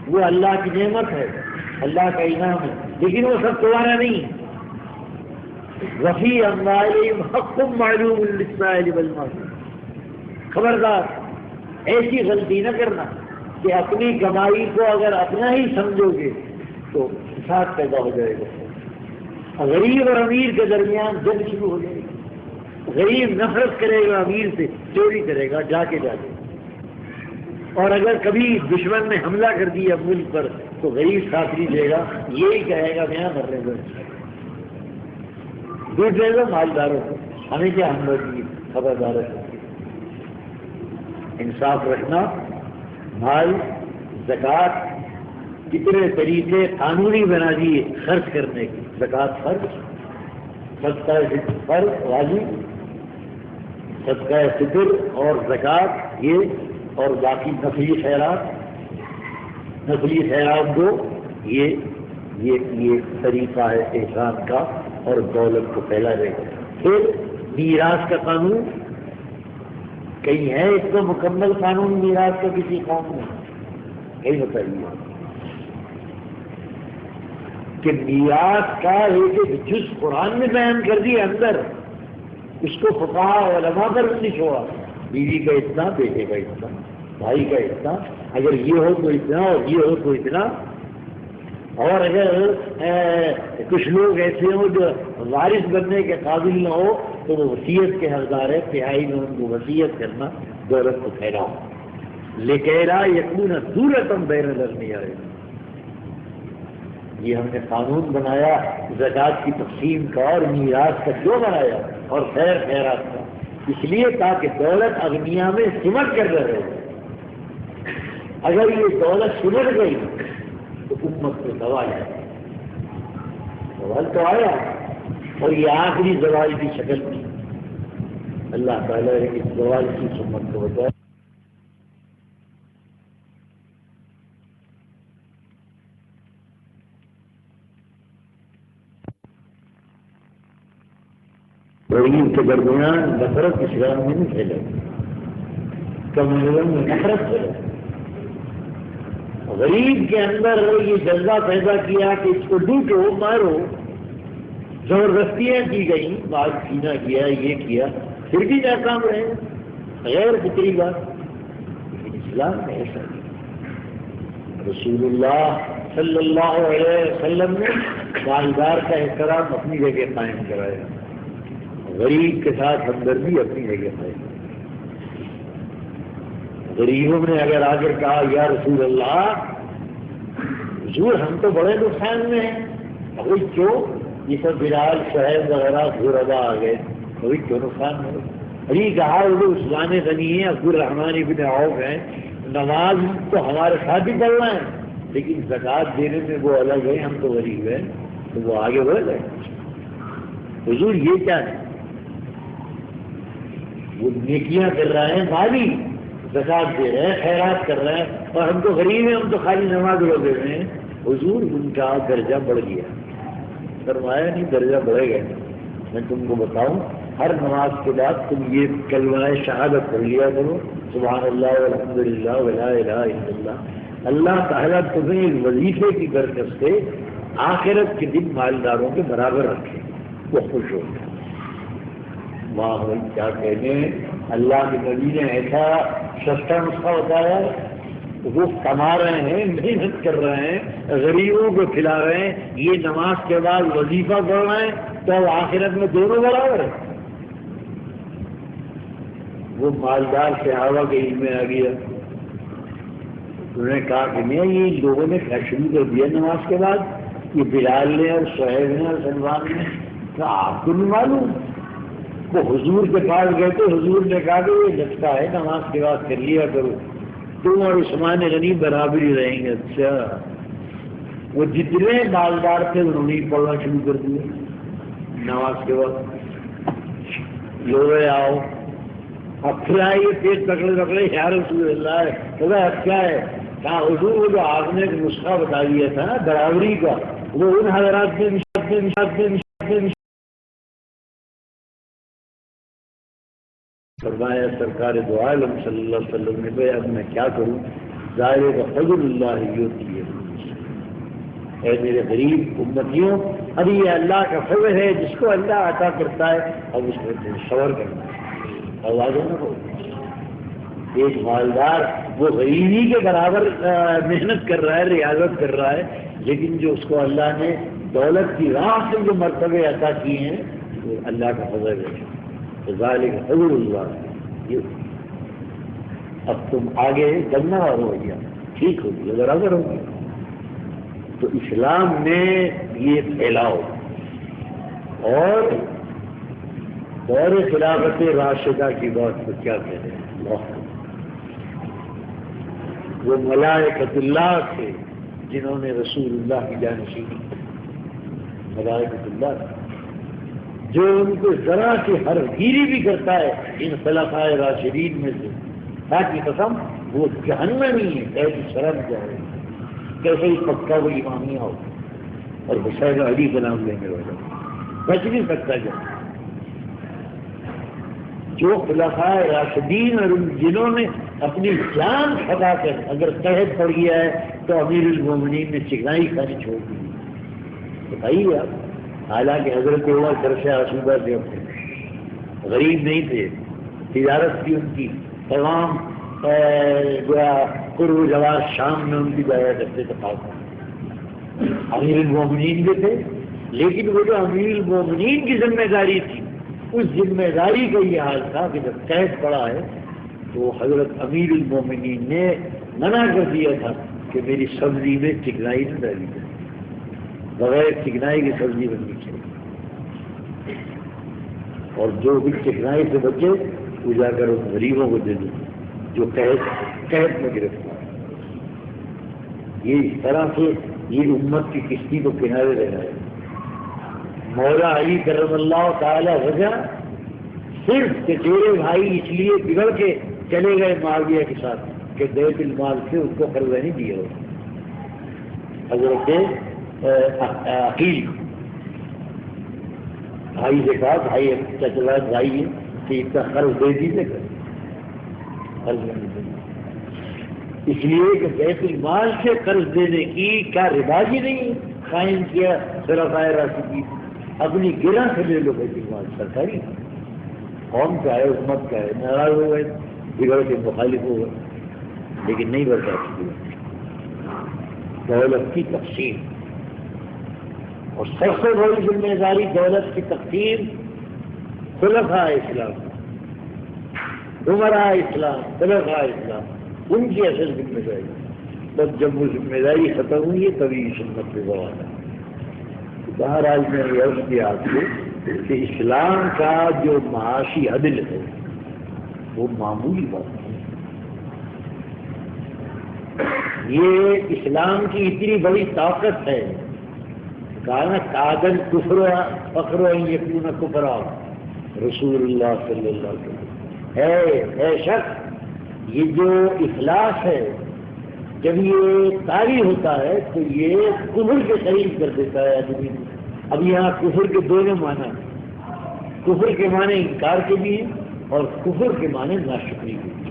وہ اللہ کی نعمت ہے، اللہ کا انعام ہے، لیکن وہ سب تمہارا نہیں. وفی اموالہم حق معلوم للسائل والمحروم. خبردار ایسی غلطی نہ کرنا کہ اپنی کمائی کو اگر اپنا ہی سمجھو گے تو فساد پیدا ہو جائے گا. غریب اور امیر کے درمیان جنگ شروع ہو جائے گی. غریب نفرت کرے گا امیر سے، چوری کرے گا جا کے. اور اگر کبھی دشمن نے حملہ کر دیا ملک پر تو غریب ساتھی دے گا، یہی کہے گا میں مرنے دو. دوسرے کو مالداروں کو ہمیں کیا ہمدردی، خبردار ہے. انصاف رکھنا. مال زکوٰۃ کتنے طریقے قانونی بنا دیے خرچ کرنے کے. زکوٰۃ فرض، صدقہ فرض واجب، صدقہ فطر اور زکوٰۃ یہ، اور باقی نفلی خیرات دو. یہ طریقہ ہے احسان کا اور دولت کو پھیلانے کا. پھر میراث کا قانون کہیں ہے اس کو مکمل قانون میراث کا کسی قوم میں؟ کہیں بتائیے کہ میراث کا ایک جز قرآن میں بیان کر دیا اندر، اس کو فقہاء علماء پر نہیں چھوڑا. بیوی کا اتنا، بیٹے کا اتنا، بھائی کا اتنا، اگر یہ ہو تو اتنا اور یہ ہو تو اتنا. اور اگر کچھ لوگ ایسے ہوں جو وارث بننے کے قابل نہ ہو تو وہ وصیت کے حقدار ہے. تہائی میں ان کو وصیت کرنا دولت کو پھیلاؤ. لکیرا یکون دورتم بین الاغنیاء. یہ ہم نے قانون بنایا زکوٰۃ کی تقسیم کا اور میراث کا کیوں بنایا اور خیرات کا؟ اس لیے تاکہ دولت اغنیاء میں سمٹ کر رہے. اگر یہ دولت سمٹ گئی تو امت کو زوال ہے. زوال تو آیا اور یہ آخری زوال کی شکل تھی. اللہ تعالیٰ نے اس زوال کی سمت کو بتایا. غریب کے درمیان نفرت اسلام میں نہیں پھیلے، کمزوروں میں نفرت پھیلے. غریب کے اندر یہ جذبہ پیدا کیا کہ اس کو ڈوٹو مارو. زبردستیاں کی گئی، بال سینہ کیا، یہ کیا، پھر بھی ناکام رہے. غیر فطری بات. لیکن اسلام میں ایسا نہیں. رسول اللہ صلی اللہ علیہ وسلم نے مالدار کا احترام اپنی جگہ قائم کرایا، غریب کے ساتھ ہمدردی اپنی جگہ ہے. غریبوں نے اگر آ کر کہا یا رسول اللہ حضور ہم تو بڑے نقصان میں ہیں، ابھی کیوں؟ یہ سب بلال شہید وغیرہ گھربا آ گئے، ابھی کیوں نقصان میں؟ ابھی کہا وہ عثمان غنی ہیں، عبد الرحمان ابن عوف ہیں، نماز تو ہمارے ساتھ ہی پڑھنا ہے لیکن زکوٰۃ دینے میں وہ الگ ہے، ہم تو غریب ہیں. تو وہ آگے بڑھ گئے. حضور یہ کیا ہے؟ وہ نیکیاں کر رہے ہیں، مالی زکوٰۃ دے رہے ہیں، خیرات کر رہے ہیں، اور ہم تو غریب ہیں، ہم تو خالی نماز روزے رہے ہیں. حضور ان کا درجہ بڑھ گیا. فرمایا نہیں درجہ بڑھے گا. میں تم کو بتاؤں ہر نماز کے بعد تم یہ کلمہ شہادت پڑھ لیا کرو، سبحان اللہ والحمد للہ ولا الہ الا اللہ. اللہ تعالیٰ تمہیں اس وظیفے کی برکت سے آخرت کے دن مالداروں کے برابر رکھے، وہ خوش ہو گئے. واہ بھائی کیا کہنے. اللہ کے نبی نے ایسا سستا نسخہ بتایا. وہ کما رہے ہیں، محنت کر رہے ہیں، غریبوں کو کھلا رہے ہیں، یہ نماز کے بعد وظیفہ پڑھ رہے ہیں، تو اب آخرت میں دونوں برابر ہیں. وہ مالدار صحابہ کے علم میں آ گیا. انہوں نے کہا کہ نہیں یہ لوگوں نے کیا شروع کر دیا نماز کے بعد، یہ بلال نے اور شعیب نے اور سلمان نے. کہا آپ کو نہیں معلوم؟ وہ حضور کے پاس گئے تو حضور نے کہا کہ یہ لگتا ہے نماز کے بعد کر لیا کرو، تم اور عثمان غنی برابر ہی رہیں گے. اچھا وہ جتنے مالدار تھے انہوں نے پڑھنا شروع کر دیا نماز کے بعد. لوگ آؤ اب پھر آئیے پیٹ پکڑے پکڑے یا رسول اللہ خدا کیا ہے کہا حضور وہ جو آپ نے ایک نسخہ بتا دیا تھا نا برابری کا وہ ان حضرات میں فرمایا سرکار دو عالم صلی اللہ علیہ وسلم نے بھائی اب میں کیا کروں ظاہر کا فضل اللہ ہوتی ہے اے میرے غریب امتیوں ابھی یہ اللہ کا فضل ہے جس کو اللہ عطا کرتا ہے اب اس میں صبر کرنا ہے آوازوں میں ہو ایک مالدار وہ غریبی کے برابر محنت کر رہا ہے ریاضت کر رہا ہے لیکن جو اس کو اللہ نے دولت کی راہ سے جو مرتبے عطا کیے ہیں وہ اللہ کا فضل ہے ذالک فضل اللہ اب تم آگے بننا اور ہو گیا ٹھیک ہو گیا برابر ہو گیا تو اسلام میں یہ پھیلاؤ اور دور خلافت راشدہ کی بات کو کیا کہہ رہے ہیں اللہ وہ ملائکۃ اللہ تھے جنہوں نے رسول اللہ کی جانشینی ملائکۃ اللہ جو ان کو ذرا سے ہر گیری بھی کرتا ہے ان خلفائے راشدین میں سے تاکہ قسم وہ جہنم نہیں ہے کیسی شرم جائے کیسے ہی پکا وہ امامیہ ہو اور حسین علی کا نام لینے والا بچ نہیں سکتا جو خلفائے راشدین اور جنہوں نے اپنی جان پھنسا کر اگر قحط پڑ گیا ہے تو امیر المومنین نے چکنائی کھانی چھوڑ دی بتائیے آپ حالانکہ حضرت عمر گھر سے آسودہ سے اپنے غریب نہیں تھے تجارت کی ان کی تمام قرب جوار شام میں ان کی جایا کرتے تھے امیر المومنین بھی تھے لیکن وہ جو امیر المومنین کی ذمہ داری تھی اس ذمہ داری کا یہ حال تھا کہ جب قید پڑا ہے تو حضرت امیر المومنین نے منع کر دیا تھا کہ میری سبزی میں چکنائی نہ ڈالی جائے بغیر چکنائی کی سبزی بننی چاہیے اور جو بھی چکنائی سے بچے وہ جا کر ان غریبوں کو دے دیں جو قحط میں گرفتار یہ اس طرح سے یہ امت کی کشتی کو کنارے رہنا ہے مولا علی کرم اللہ تعالی وجہ صرف کہ تیرے بھائی اس لیے بگڑ کے چلے گئے معاویہ کے ساتھ کہ بیت المال سے اس کو قرضہ نہیں دیا حضرت عقیل بھائی سے کہا بھائی چچلا بھائی ہے کہ اس کا قرض دے دیجیے قرض نہیں دے اس لیے کہ بیت المال سے قرض دینے کی کیا رواج ہی نہیں قائم کیا خلفائے راشدین اپنی گرہ سے لے لو بیت المال سرکاری قوم کا ہے امت کا ہے ناراض ہو گئے بگڑ کے مخالف ہو گئے لیکن نہیں برداشت کیا دولت کی تقسیم اور سب سے بڑی ذمہ داری دولت کی تقسیم خلفائے اسلام عمراء اسلام خلفائے اسلام ان کی اصل ذمہ داری بس جب وہ ذمہ داری ختم ہوئی ہے تبھی سنت پہ بوانا بہرحال میں نے عرض کیا آپ کو کہ اسلام کا جو معاشی عدل ہے وہ معمولی بات نہیں یہ اسلام کی اتنی بڑی طاقت ہے کہا کاغذ کفر فخر یقین کفرا رسول اللہ صلی اللہ علیہ وسلم ہے شخص یہ جو اخلاص ہے جب یہ طاری ہوتا ہے تو یہ کفر کے قریب کر دیتا ہے آدمی اب یہاں کفر کے دونوں معنی کفر کے معنی انکار کے بھی ہیں اور کفر کے معنی ناشکری کے بھی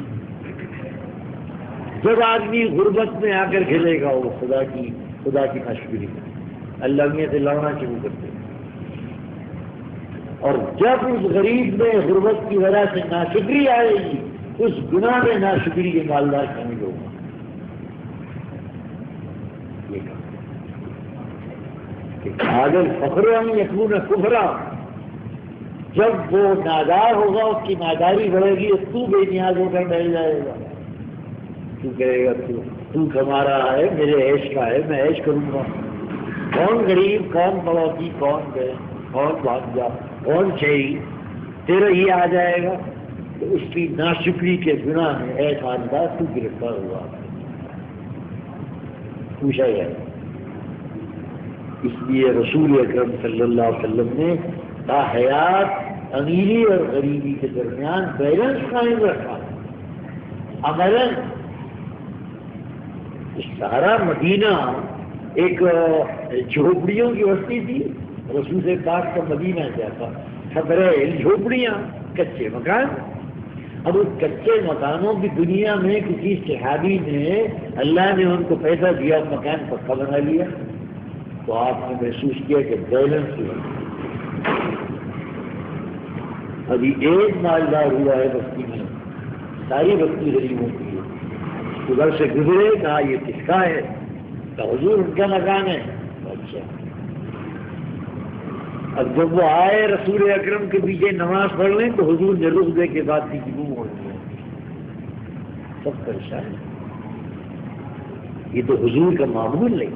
جب آدمی غربت میں آ کر کھیلے گا وہ خدا کی ناشکری اللہ میاں سے لڑنا شروع کرتے ہیں اور جب اس غریب میں غربت کی وجہ سے ناشکری آئے گی اس گناہ میں ناشکری کے مالدار شامل ہوگا عادل فخر یقون کفرا جب وہ نادار ہوگا اس کی ناداری بڑھے گی تو بے نیاز ہو کر بیٹھ جائے گا تو کہے گا تو کما رہا ہے میرے عیش کا ہے میں عیش کروں گا کون غریب کون پڑوسی کون گئے کون بھانجا کون شہری تیرا ہی آ جائے گا تو اس کی ناشکری کے گناہ میں اے خاندار تو گرفتار ہوا پوچھا جائے اس لیے رسول اکرم صلی اللہ علیہ وسلم نے باحیات امیری اور غریبی کے درمیان بیلنس قائم رکھا. عملاً سارا مدینہ ایک جھوپڑیوں کی بستی تھی. رسول پاک کا مدینہ کیا تھا؟ 17 جھوپڑیاں، کچے مکان. اب اس کچے مکانوں کی دنیا میں کسی صحابی نے، اللہ نے ان کو پیسہ دیا، مکان پکا بنا لیا، تو آپ نے محسوس کیا کہ بیلنس ہوا. ابھی ایک مالدار ہوا ہے بستی میں، ساری بستی غریبوں کی ہے. ادھر سے گزرے، کہا یہ کس کا ہے؟ تو حضور ان کا مکان ہے. اچھا. اب جب وہ آئے رسول اکرم کے پیچھے نماز پڑھ لیں تو حضور نے رخ دے کے بعد کی منہ موڑ دیا. سب پریشان. یہ تو حضور کا معمول نہیں.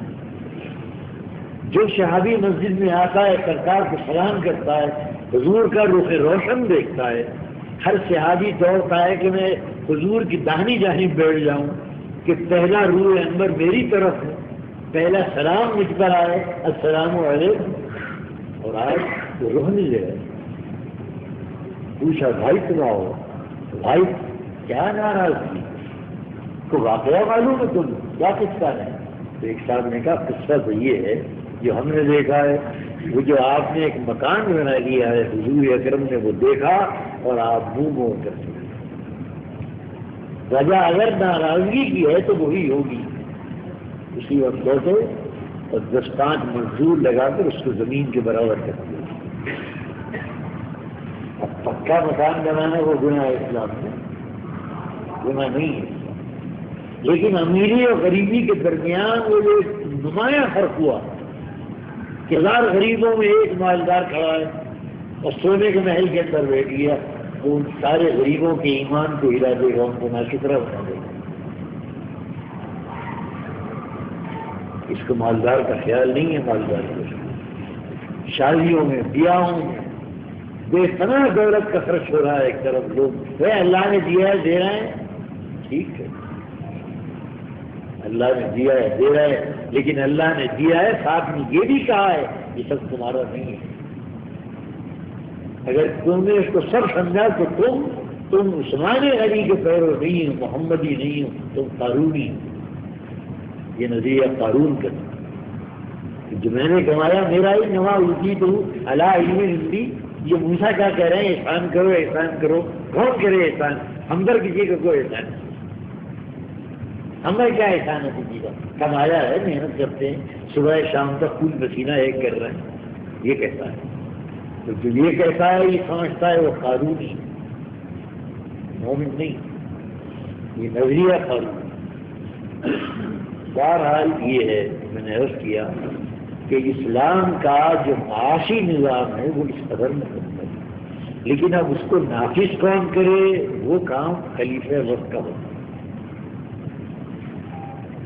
جو صحابی مسجد میں آتا ہے، سرکار کو سلام کرتا ہے، حضور کا رخ روشن دیکھتا ہے. ہر صحابی دوڑتا ہے کہ میں حضور کی داہنی جانب بیٹھ جاؤں، کہ پہلا روح انور میری طرف ہے، پہلا سلام مجھ پر آئے، السلام علیکم. اور آج وہ روح نہیں لے رہے. پوچھا بھائی تم آؤ، بھائی کیا ناراضگی؟ کو واقعہ معلوم ہے تم کیا قصہ ہے؟ تو ایک صاحب نے کہا قصہ تو یہ ہے جو ہم نے دیکھا ہے، وہ جو آپ نے ایک مکان بنا لیا ہے، حضور اکرم نے وہ دیکھا اور آپ منہ موڑ کر چلے. وجہ اگر ناراضگی کی ہے تو وہی ہوگی. اسی وقت لوٹے اور 10-5 مزدور لگا کر اس کو زمین کے برابر کر دیا. اب پکا مکان بنانا وہ گناہ ہے اسلام میں، گناہ نہیں ہے. لیکن امیری اور غریبی کے درمیان وہ جو نمایاں فرق ہوا کہ 1000 غریبوں میں ایک مالدار کھڑا ہے اور سونے کے محل کے اندر بیٹھ گیا، وہ ان سارے غریبوں کے ایمان کو ہلا دے گا، ان کو ناشکرہ بنا دے گا. اس کو مالدار کا خیال نہیں ہے. مالدار کو شادیوں میں، بیاہوں میں بے پناہ دولت کا خرچ ہو رہا ہے. ایک طرف لوگ وہ اللہ نے دیا ہے دے رہے ہیں، ٹھیک ہے، اللہ نے دیا ہے دے رہے ہیں، لیکن اللہ نے دیا ہے ساتھ میں یہ بھی کہا ہے یہ سب تمہارا نہیں ہے. اگر تم نے اس کو سب سمجھا تو تم عثمان غنی کے پیرو نہیں ہو، محمدی نہیں ہو، تم قارونی ہو. یہ نظریہ قارون کا جو میں نے کمایا میرا ہی نوا اٹھی تو اللہ علم ہندی. یہ موسیٰ کیا کہہ رہے ہیں؟ احسان کرو احسان کرو. کون کرے احسان؟ ہم پر کسی کا کوئی احسان نہیں. ہمیں کیا احسان ہے کسی کا؟ کمایا ہے، محنت کرتے ہیں، صبح شام تک خون پسینہ ایک کر رہے ہیں. یہ کہتا ہے تو جو یہ کہتا ہے یہ سمجھتا ہے وہ قارونی، مومن نہیں. یہ نظریہ قارون. بہرحال یہ ہے میں نے عرض کیا کہ اسلام کا جو معاشی نظام ہے وہ اس قدر مکمل ہے، لیکن اب اس کو نافذ کون کرے وہ کام خلیفہ وقت کا ہوتا ہے.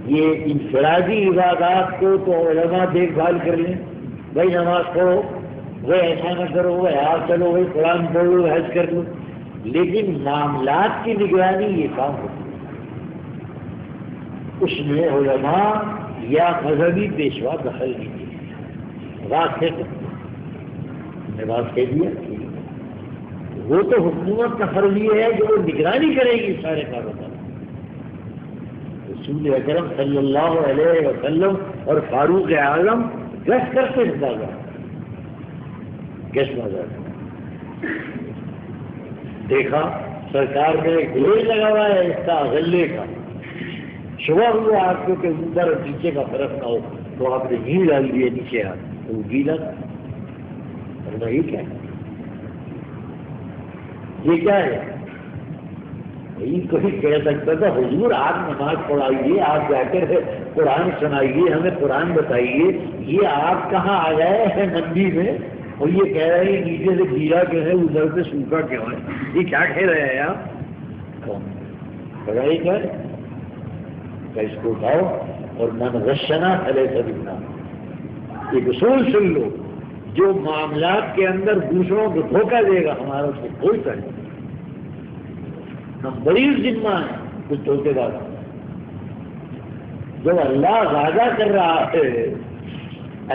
یہ انفرادی عبادات کو تو علماء دیکھ بھال کر لیں، بھائی نماز پڑھو، وہ ایسا نہ کرو، وہ حج چلو، وہ قرآن پڑھ لو، حج کر لو، لیکن معاملات کی نگرانی یہ کام ہوتی ہے. اس میں علماء یا مذہبی پیشوا دخل نہیں دی. بات ہے نے بات کہہ دیا وہ تو حکومت کا فرض یہ ہے کہ وہ نگرانی کرے گی سارے کاروبار. رسول اکرم صلی اللہ علیہ وسلم اور فاروق اعظم گشت کرتے نکالا گشت بازار دیکھا سرکار نے ایک گلیج لگا ہوا ہے اس کا غلے کا. شبہ ہوا آپ کو کہ اوپر اور نیچے کا فرق نہ ہو تو آپ نے گھی ڈال دیا نیچے ہاتھ تو وہ گیلا تھا. یہ کیا ہے؟ یہ کیا ہے؟ کوئی کہہ سکتا تھا حضور آپ نماز پڑھائیے، آپ جا کر قرآن سنائیے، ہمیں قرآن بتائیے. یہ آپ کہاں آ گئے ہیں منڈی میں اور یہ کہہ رہے ہیں نیچے سے گیلا کیوں ہے ادھر سے سوکھا کیوں ہے؟ یہ کیا کہہ رہے ہیں آپ؟ پڑھائی کر اس کو اٹھاؤ اور من غشنا فلیس منا. ایک اصول سن لو، جو معاملات کے اندر دوسروں کو دھوکہ دے گا ہمارا اس کو کوئی تعلق نہیں. ہم بڑی ذمہ ہیں کچھ دھوکے دار. جب اللہ وعدہ کر رہا ہے،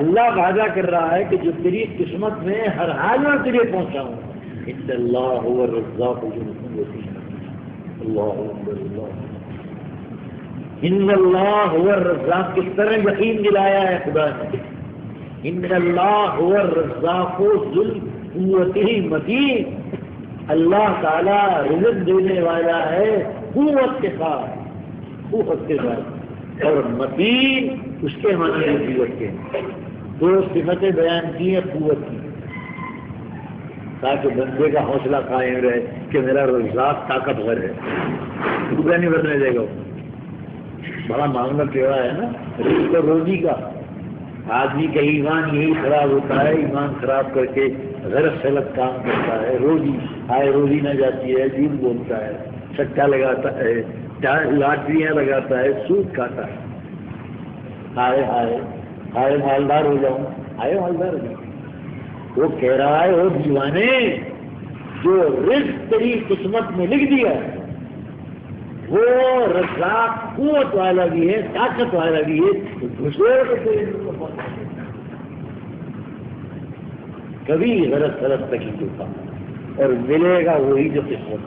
اللہ وعدہ کر رہا ہے کہ جو تیری قسمت میں ہر حال میں تجھے پہنچاؤں ان اللہ هو الرزاق ذو القوة المتین. اللہ اکبر اللہ. ان اللہ هو الرزاق کس طرح یقین دلایا ہے خدا نے. ان اللہ هو الرزاق ذو القوة المتین. اللہ تعالی رزق دینے والا ہے قوت کے ساتھ، قوت کے ساتھ، اور متین اس کے معنی ہے قوت کے. دو صفتیں بیان کی ہیں قوت کی، تاکہ بندے کا حوصلہ قائم رہے کہ میرا رزاق طاقتور ہے، بھوکا نہیں بننے دے گا. بڑا معاملہ ٹیڑھا ہے نا رزق اور روزی کا. آدمی کا ایمان یہی خراب ہوتا ہے، ایمان خراب کر کے غلط غلط کام کرتا ہے، روزی آئے روزی نہ جاتی ہے، جھوٹ بولتا ہے، سٹا لگاتا ہے، لاٹریاں لگاتا ہے، سود کھاتا ہے. ہائے ہائے ہائے مالدار ہو جاؤں، ہائے مالدار ہو جاؤں. وہ کہہ رہا ہے وہ دیوانے جو رزق تیری قسمت میں لکھ دیا ہے وہ رزاق قوت والا بھی ہے، طاقت والا بھی ہے، تو دوسرے کو کبھی غلط غلط تک ہی ہوتا اور ملے گا وہی جو قسمت.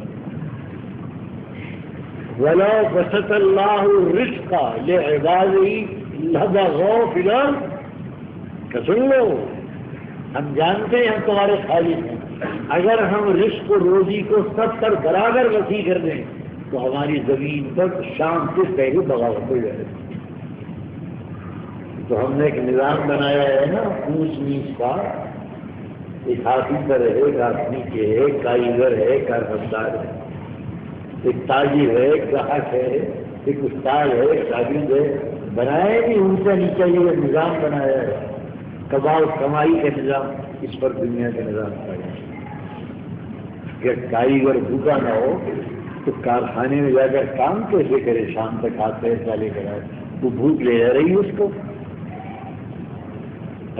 وَلَوْ بَسَطَ اللَّهُ الرِّزْقَ لِعِبَادِهِ لَبَغَوْا فِي الْأَرْضِ. کہ سن لو، ہم جانتے ہیں ہم تمہارے خالق ہیں، اگر ہم رزق و روزی کو سب پر برابر وسیع کر دیں تو ہماری زمین پر شام سے پہلے بغاوت ہو جائے. تو ہم نے ایک نظام بنایا ہے نا اونچ نیچ کا. ایک ہاتھی پر ہے، ایک آدمی کے ہے، ایک کاریگر ہے، کارخانےدار ہے، ایک تاجر ہے، ایک گاہک ہے، ایک استاد ہے، ایک شاگرد ہے. بنایا بھی اونچا نیچا یہ نظام بنایا ہے. کمائی کا نظام اس پر دنیا کا نظام پایا. اگر کاریگر بھوکا نہ ہو تو کارخانے میں جا کر کام کیسے کرے؟ شام تک ہاتھ پیسہ لے کر آئے تو بھوک لے جا رہی ہے اس کو.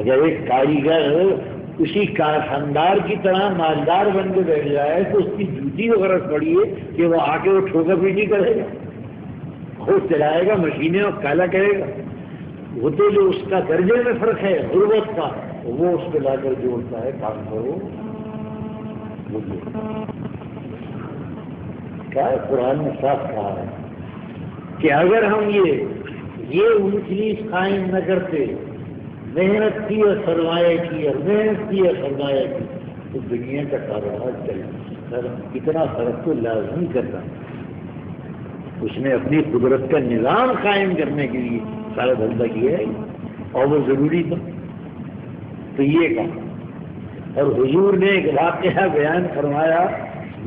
اگر ایک کاریگر اسی کارخاندار کی طرح مالدار بن کے بیٹھ جائے تو اس کی ڈیوٹی کو غرض پڑی ہے کہ وہ آ کے وہ ٹھوکا پیٹی کرے گا، وہ چلائے گا مشینیں اور کالا کرے گا. وہ تو جو اس کا درجے میں فرق ہے غربت کا، وہ اس کو لا کر جوڑتا ہے کام کرو. کیا قرآن نے صاف کہا ہے کہ اگر ہم یہ اونچ نیچ قائم نہ کرتے، محنت کی اور سرمایہ کی اور محنت کی اور سرمایہ کی، تو دنیا کا کاروبار چلے. اتنا فرق تو لازمی کرنا. اس نے اپنی قدرت کا نظام قائم کرنے کے لیے سارا دھندا کیا ہے اور وہ ضروری تھا. تو یہ کہا. اور حضور نے ایک واقعہ بیان فرمایا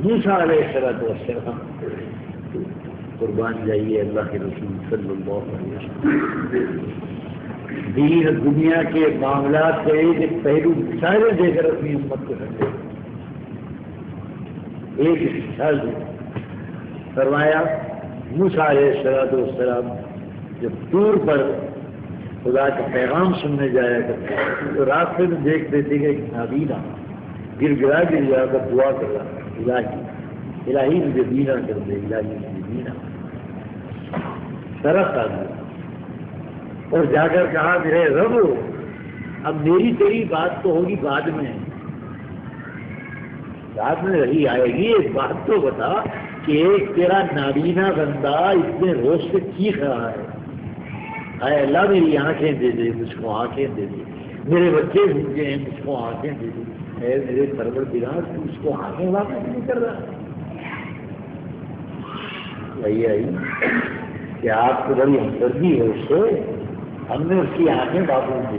موسیٰ علیہ السلام. قربان جائیے اللہ کے رسول صلی اللہ علیہ وسلم. دین دنیا کے معاملات کا ایک پہلو مثالیں دے کر اپنی امت کو رکھتے. ایک مثال فرمایا موسیٰ علیہ السلام جب دور پر خدا کا پیغام سننے جایا کرتے تو راستے میں دیکھتے تھے کہ ایک نابینا گر گرا کر دعا کر رہا، الہی مجھے بینا کر دے، الہی مجھے بینا. طرف آ گیا اور جا کر کہا کہ ہے رب اب میری تیری بات تو ہوگی بعد میں رہی آئے گی. ایک بات تو بتا کہ ایک تیرا نابینا بندہ اتنے روز سے چیخ رہا ہے، اے اللہ میری آنکھیں دے دے، مجھ کو آنکھیں دے دے، میرے بچے بھوکے ہیں مجھ کو آنکھیں دے دے. اے میرے پروردگار تو اس کو آنکھیں واپس نہیں کر رہا. وہی آئی کہ آپ کو بڑی ہمدردی ہے اس سے، ہم نے اس کی آنکھیں واپس دی،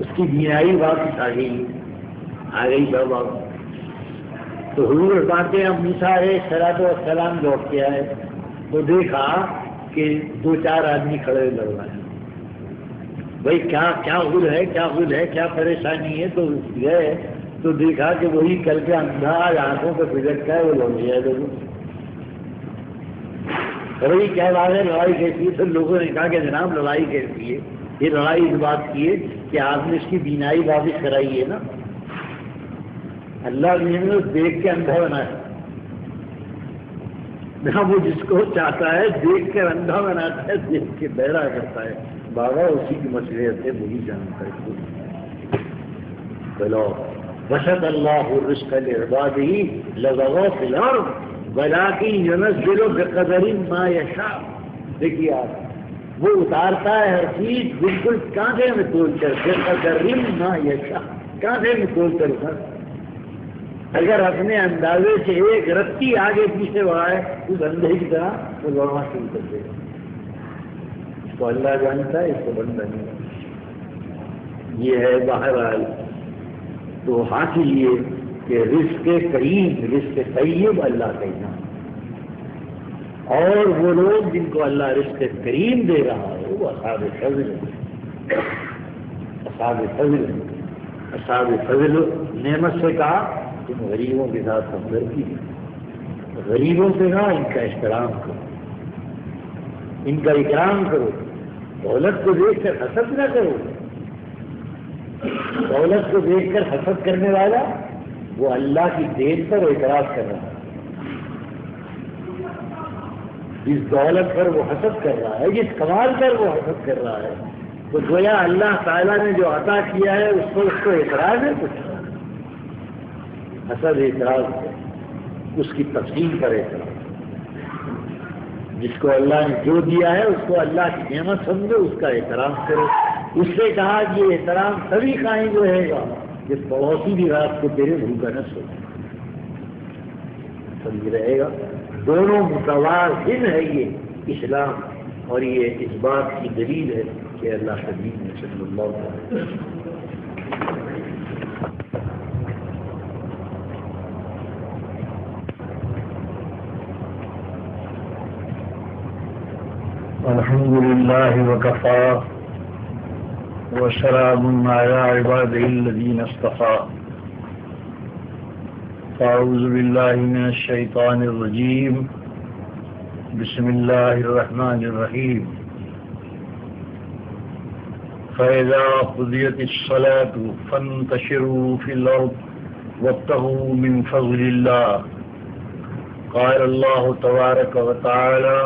اس کی بینائی واپس آ گئی بابا. تو حضور باتیں اب موسیٰ علیہ السلام لوٹ کے آئے تو دیکھا کہ دو چار آدمی کھڑے لڑ رہے ہیں. بھائی کیا غل ہے، کیا غل ہے، کیا پریشانی ہے؟ تو گئے تو دیکھا کہ وہی کل کے اندھا آنکھوں پہ بگڑ کا ہے، وہ لوٹ گیا ضرور. بھائی کیا بات ہے، لڑائی کیسی ہے؟ تو لوگوں نے کہا کہ جناب لڑائی کیسی ہے؟ یہ لڑائی اس بات کی ہے کہ آپ نے اس کی بینائی واپس کرائی ہے نا. اللہ نے دیکھ کے اندھا بنایا نہ، وہ جس کو چاہتا ہے دیکھ کر اندھا بناتا ہے، دیکھ کے بہرا کرتا ہے. بابا اسی کی مشورت ہے، وہی جانتا ہے. چلو بسط اللہ الرزق لعباده لبغوا فی الارض ولکن ينزل بقدر ما یشاء. دیکھیے آپ، وہ اتارتا ہے ہر چیز بالکل کاندھے میں تول کر، بقدر ما یشاء، کاندھے میں تول کر اتارتا. اگر اپنے اندازے سے ایک رتی آگے پیچھے بڑھائے اس اندھے کی طرح وہ لوڑنا شروع کر دے گا. اس کو اللہ جانتا ہے، اس کو بندہ نہیں جانتا. یہ ہے بہرحال. تو حاصل یہ کہ رزق کریم، رزق طیب اللہ کا انعام. اور وہ لوگ جن کو اللہ رزق کریم دے رہا ہے وہ اصحاب فضل ہیں. اصحاب فضل ہیں. اصحاب فضل نعمت سے کہا تم غریبوں کے ساتھ ہمدردی کرو، غریبوں سے کہا ان کا احترام کرو، ان کا اکرام کرو. دولت کو دیکھ کر حسد نہ کرو. دولت کو دیکھ کر حسد کرنے والا وہ اللہ کی دین پر اعتراض کر رہا ہے. جس دولت پر وہ حسد کر رہا ہے، جس کمال پر وہ حسد کر رہا ہے، تو گویا اللہ تعالیٰ نے جو عطا کیا ہے اس کو اعتراض ہے. کچھ حسد اعتراض ہے، اس کی تفصیل پر اعتراض. جس کو اللہ نے جو دیا ہے اس کو اللہ کی نعمت سمجھو، اس کا احترام کرو. اس سے کہا کہ یہ احترام تبھی قائم رہے گا جس پڑوسی بھی رات کو تیرے بھوکا نہ سو. سمجھ رہے گا. دونوں متوازن ہے یہ اسلام، اور یہ اس بات کی دلیل ہے کہ اللہ حبیب نے صلی اللہ علیہ وسلم. الحمد لله وكفى وسلام على عباده الذين اصطفى. أعوذ بالله من الشيطان الرجيم. بسم الله الرحمن الرحيم. فإذا قضيت الصلاة فانتشروا في الأرض وابتغوا من فضل الله. قال الله تبارك وتعالى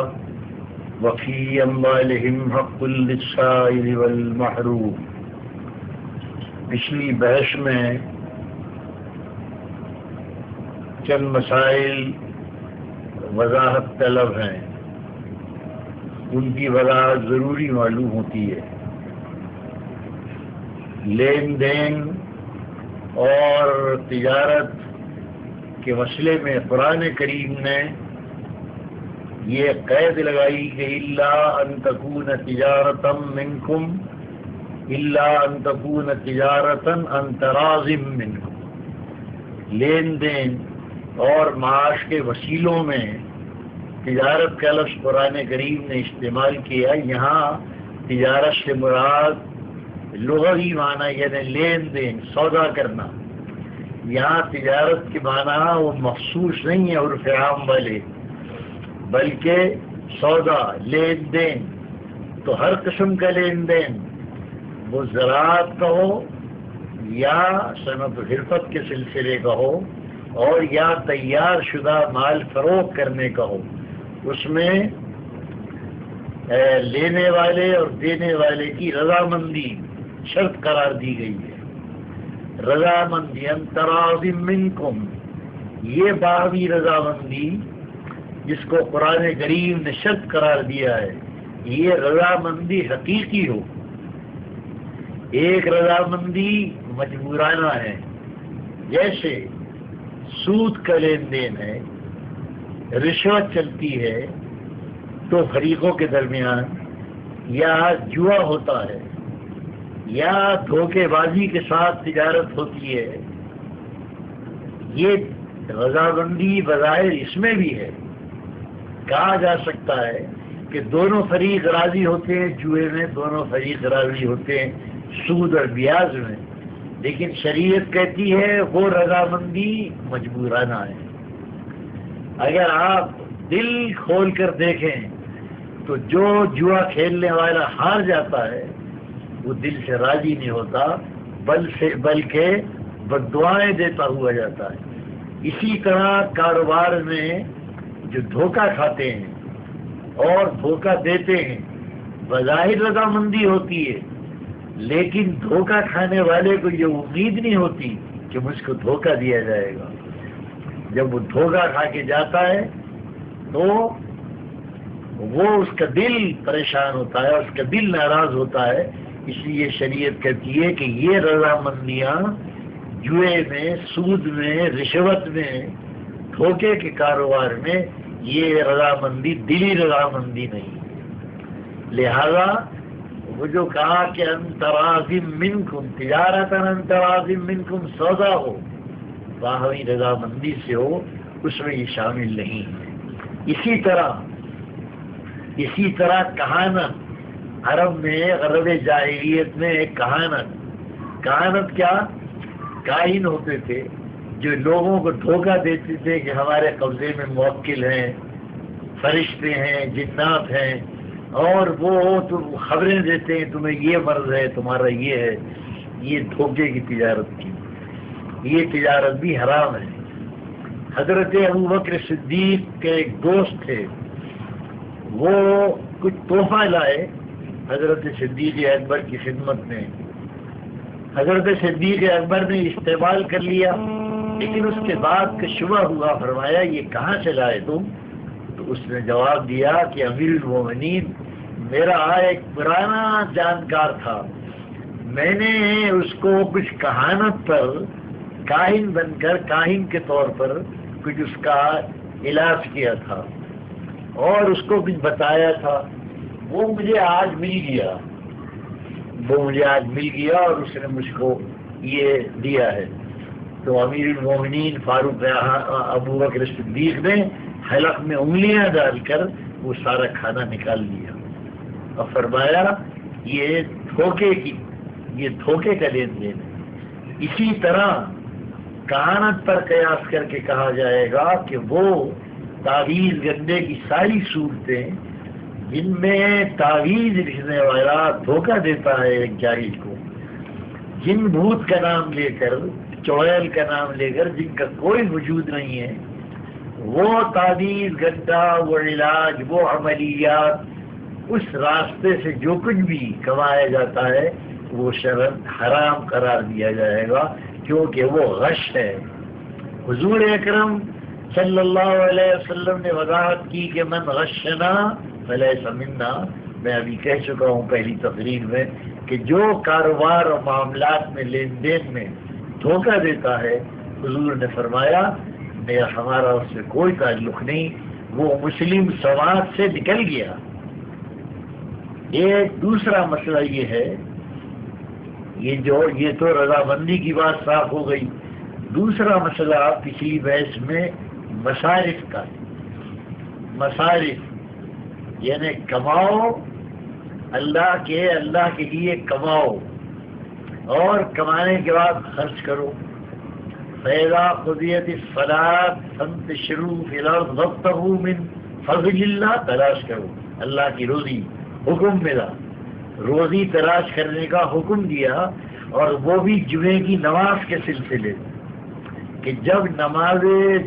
وفي أموالهم حق للسائل والمحروم. پچھلی بحث میں چند مسائل وضاحت طلب ہیں، ان کی وضاحت ضروری معلوم ہوتی ہے. لین دین اور تجارت کے مسئلے میں قرآن کریم نے یہ قید لگائی کہ الا ان تکون تجارتا منکم، الا ان تکون تجارتا عن تراض منکم. لین دین اور معاش کے وسیلوں میں تجارت کا لفظ قرآن کریم نے استعمال کیا. یہاں تجارت سے مراد لغوی معنی یعنی لین دین، سودا کرنا. یہاں تجارت کے معنی وہ مخصوص نہیں ہے عرف عام والے، بلکہ سودا، لین دین. تو ہر قسم کا لین دین، وہ زراعت کا ہو یا صنعت و حرفت کے سلسلے کا ہو اور یا تیار شدہ مال فروخت کرنے کا ہو، اس میں لینے والے اور دینے والے کی رضامندی شرط قرار دی گئی ہے. رضامندی ان تراض منکم، یہ باہمی رضامندی جس کو قرآن کریم نے شرط قرار دیا ہے، یہ رضامندی حقیقی ہو. ایک رضامندی مجبورانہ ہے، جیسے سود کا لین دین ہے، رشوت چلتی ہے تو فریقوں کے درمیان، یا جوا ہوتا ہے، یا دھوکے بازی کے ساتھ تجارت ہوتی ہے. یہ رضامندی بظاہر اس میں بھی ہے. کہا جا سکتا ہے کہ دونوں فریق راضی ہوتے ہیں جوئے میں، دونوں فریق راضی ہوتے ہیں سود اور بیاض میں، لیکن شریعت کہتی ہے وہ رضامندی مجبورانہ ہے. اگر آپ دل کھول کر دیکھیں تو جو جوا کھیلنے والا ہار جاتا ہے وہ دل سے راضی نہیں ہوتا، بلکہ بددعائیں دیتا ہوا جاتا ہے. اسی طرح کاروبار میں جو دھوکہ کھاتے ہیں اور دھوکہ دیتے ہیں، بظاہر رضامندی ہوتی ہے، لیکن دھوکہ کھانے والے کو یہ امید نہیں ہوتی کہ مجھ کو دھوکہ دیا جائے گا. جب وہ دھوکہ کھا کے جاتا ہے تو وہ اس کا دل پریشان ہوتا ہے، اس کا دل ناراض ہوتا ہے. اس لیے شریعت کہتی ہے کہ یہ رضامندیاں جوئے میں، سود میں، رشوت میں، دھوکے کے کاروبار میں، یہ رضامندی دلی رضامندی نہیں. لہذا وہ جو کہا کہ انتراضم منکم تجارت انتراضم منکم سودا ہو، باہمی رضامندی سے ہو، اس میں یہ شامل نہیں ہے. اسی طرح کہانت، عرب میں غرب جاہلیت میں ایک کہانت کیا؟ کاہن ہوتے تھے جو لوگوں کو دھوکہ دیتے تھے کہ ہمارے قبضے میں موکل ہیں، فرشتے ہیں، جنات ہیں، اور وہ خبریں دیتے ہیں تمہیں یہ مرض ہے، تمہارا یہ ہے. یہ دھوکے کی تجارت کی، یہ تجارت بھی حرام ہے. حضرت ابوبکر صدیق کے ایک دوست تھے، وہ کچھ تحفہ لائے حضرت صدیق اکبر کی خدمت میں. حضرت صدیق اکبر نے استعمال کر لیا، لیکن اس کے بعد کا شبہ ہوا، فرمایا یہ کہاں سے لائے تم؟ تو اس نے جواب دیا کہ امیر المومنین، میرا ایک پرانا جانکار تھا، میں نے اس کو کچھ کہانت پر کاہن بن کر، کاہن کے طور پر کچھ اس کا علاج کیا تھا اور اس کو کچھ بتایا تھا. وہ مجھے آج مل گیا اور اس نے مجھ کو یہ دیا ہے. تو امیر المومنین فاروق ابوبکر صدیق نے حلق میں انگلیاں ڈال کر وہ سارا کھانا نکال لیا اور فرمایا یہ دھوکے کا لین دین ہے. اسی طرح کہانت پر قیاس کر کے کہا جائے گا کہ وہ تعویذ گنڈے کی ساری صورتیں جن میں تعویذ لکھنے والا دھوکہ دیتا ہے ایک جاہل کو، جن بھوت کا نام لے کر، چڑیل کا نام لے کر، جن کا کوئی وجود نہیں ہے، وہ تعویذ گنڈا، وہ علاج، وہ عملیات، اس راستے سے جو کچھ بھی کمایا جاتا ہے وہ شرعاً حرام قرار دیا جائے گا، کیونکہ وہ غش ہے. حضور اکرم صلی اللہ علیہ وسلم نے وضاحت کی کہ من غشنا فلیس منا. میں ابھی کہہ چکا ہوں پہلی تقریر میں کہ جو کاروبار اور معاملات میں، لین دین میں دھوکہ دیتا ہے، حضور نے فرمایا ہمارا اس سے کوئی تعلق نہیں، وہ مسلم سماج سے نکل گیا. ایک دوسرا مسئلہ یہ ہے، یہ تو رضامندی کی بات صاف ہو گئی. دوسرا مسئلہ پچھلی بحث میں مصارف کا، مصارف یعنی کماؤ، اللہ کے لیے کماؤ اور کمانے کے بعد خرچ کرو. فَإِذَا قُضِيَتِ الصَّلَاةُ فَانتَشِرُوا فِي الْأَرْضِ وَابْتَغُوا مِن فَضْلِ اللَّهِ. تلاش کرو اللہ کی روزی، حکم ملا، روزی تلاش کرنے کا حکم دیا، اور وہ بھی جمعے کی نماز کے سلسلے کہ جب نماز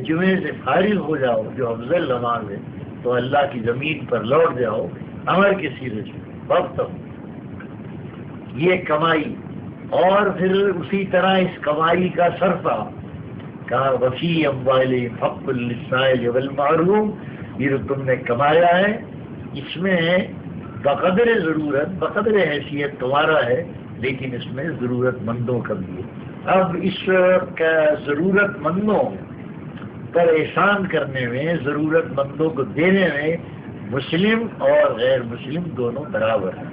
جمعے سے فارغ ہو جاؤ، جو افضل نماز ہے، تو اللہ کی زمین پر لوٹ جاؤ امر کے سیرے سے. وقت یہ کمائی، اور پھر اسی طرح اس کمائی کا صرفہ کہا وفی اموالہم حق للسائل والمحروم. یہ جو تم نے کمایا ہے اس میں بقدر ضرورت، بقدر حیثیت تمہارا ہے، لیکن اس میں ضرورت مندوں کا بھی ہے. اب اس کا ضرورت مندوں پر احسان کرنے میں، ضرورت مندوں کو دینے میں مسلم اور غیر مسلم دونوں برابر ہیں.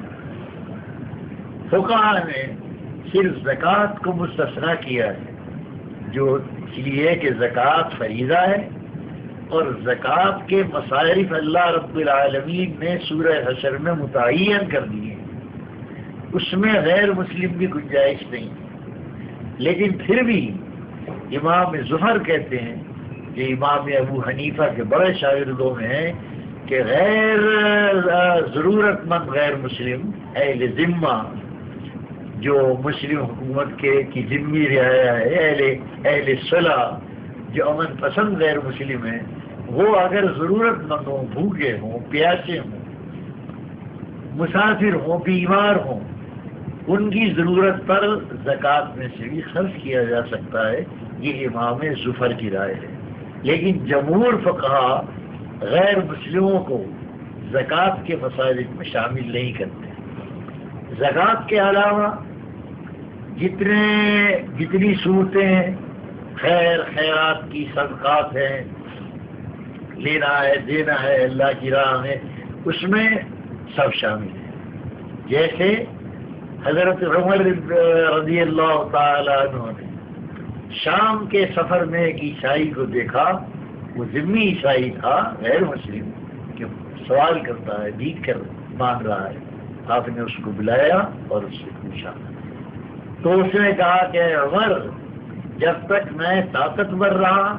فقہاء نے صرف زکوٰۃ کو مستثنیٰ کیا ہے، جو اس لیے کہ زکوٰۃ فریضہ ہے، اور زکوٰۃ کے مصارف اللہ رب العالمین نے سورہ حشر میں متعین کر دیے، اس میں غیر مسلم کی گنجائش نہیں. لیکن پھر بھی امام ظفر کہتے ہیں، جو امام ابو حنیفہ کے بڑے شاگردوں میں ہیں، کہ غیر ضرورت مند غیر مسلم اہل ذمہ، جو مسلم حکومت کی ذمہ رعایا ہے، اہل صلح، جو امن پسند غیر مسلم ہیں، وہ اگر ضرورت مند ہوں، بھوکے ہوں، پیاسے ہوں، مسافر ہوں، بیمار ہوں، ان کی ضرورت پر زکوٰۃ میں سے بھی خرچ کیا جا سکتا ہے، یہ امام ظفر کی رائے ہے۔ لیکن جمہور فقہا غیر مسلموں کو زکوٰۃ کے مصارف میں شامل نہیں کرتے۔ زکوٰۃ کے علاوہ جتنی صورتیں خیر خیرات کی صدقات ہیں، لینا ہے دینا ہے اللہ کی راہ میں، اس میں سب شامل ہیں۔ جیسے حضرت عمر رضی اللہ تعالی عنہ نے شام کے سفر میں ایک عیسائی کو دیکھا، وہ ذمہ عیسائی تھا غیر مسلم، کہ سوال کرتا ہے، بھیک کر مانگ رہا ہے۔ آپ نے اس کو بلایا اور اس سے پوچھا تو اس نے کہا کہ عمر، جب تک میں طاقتور رہا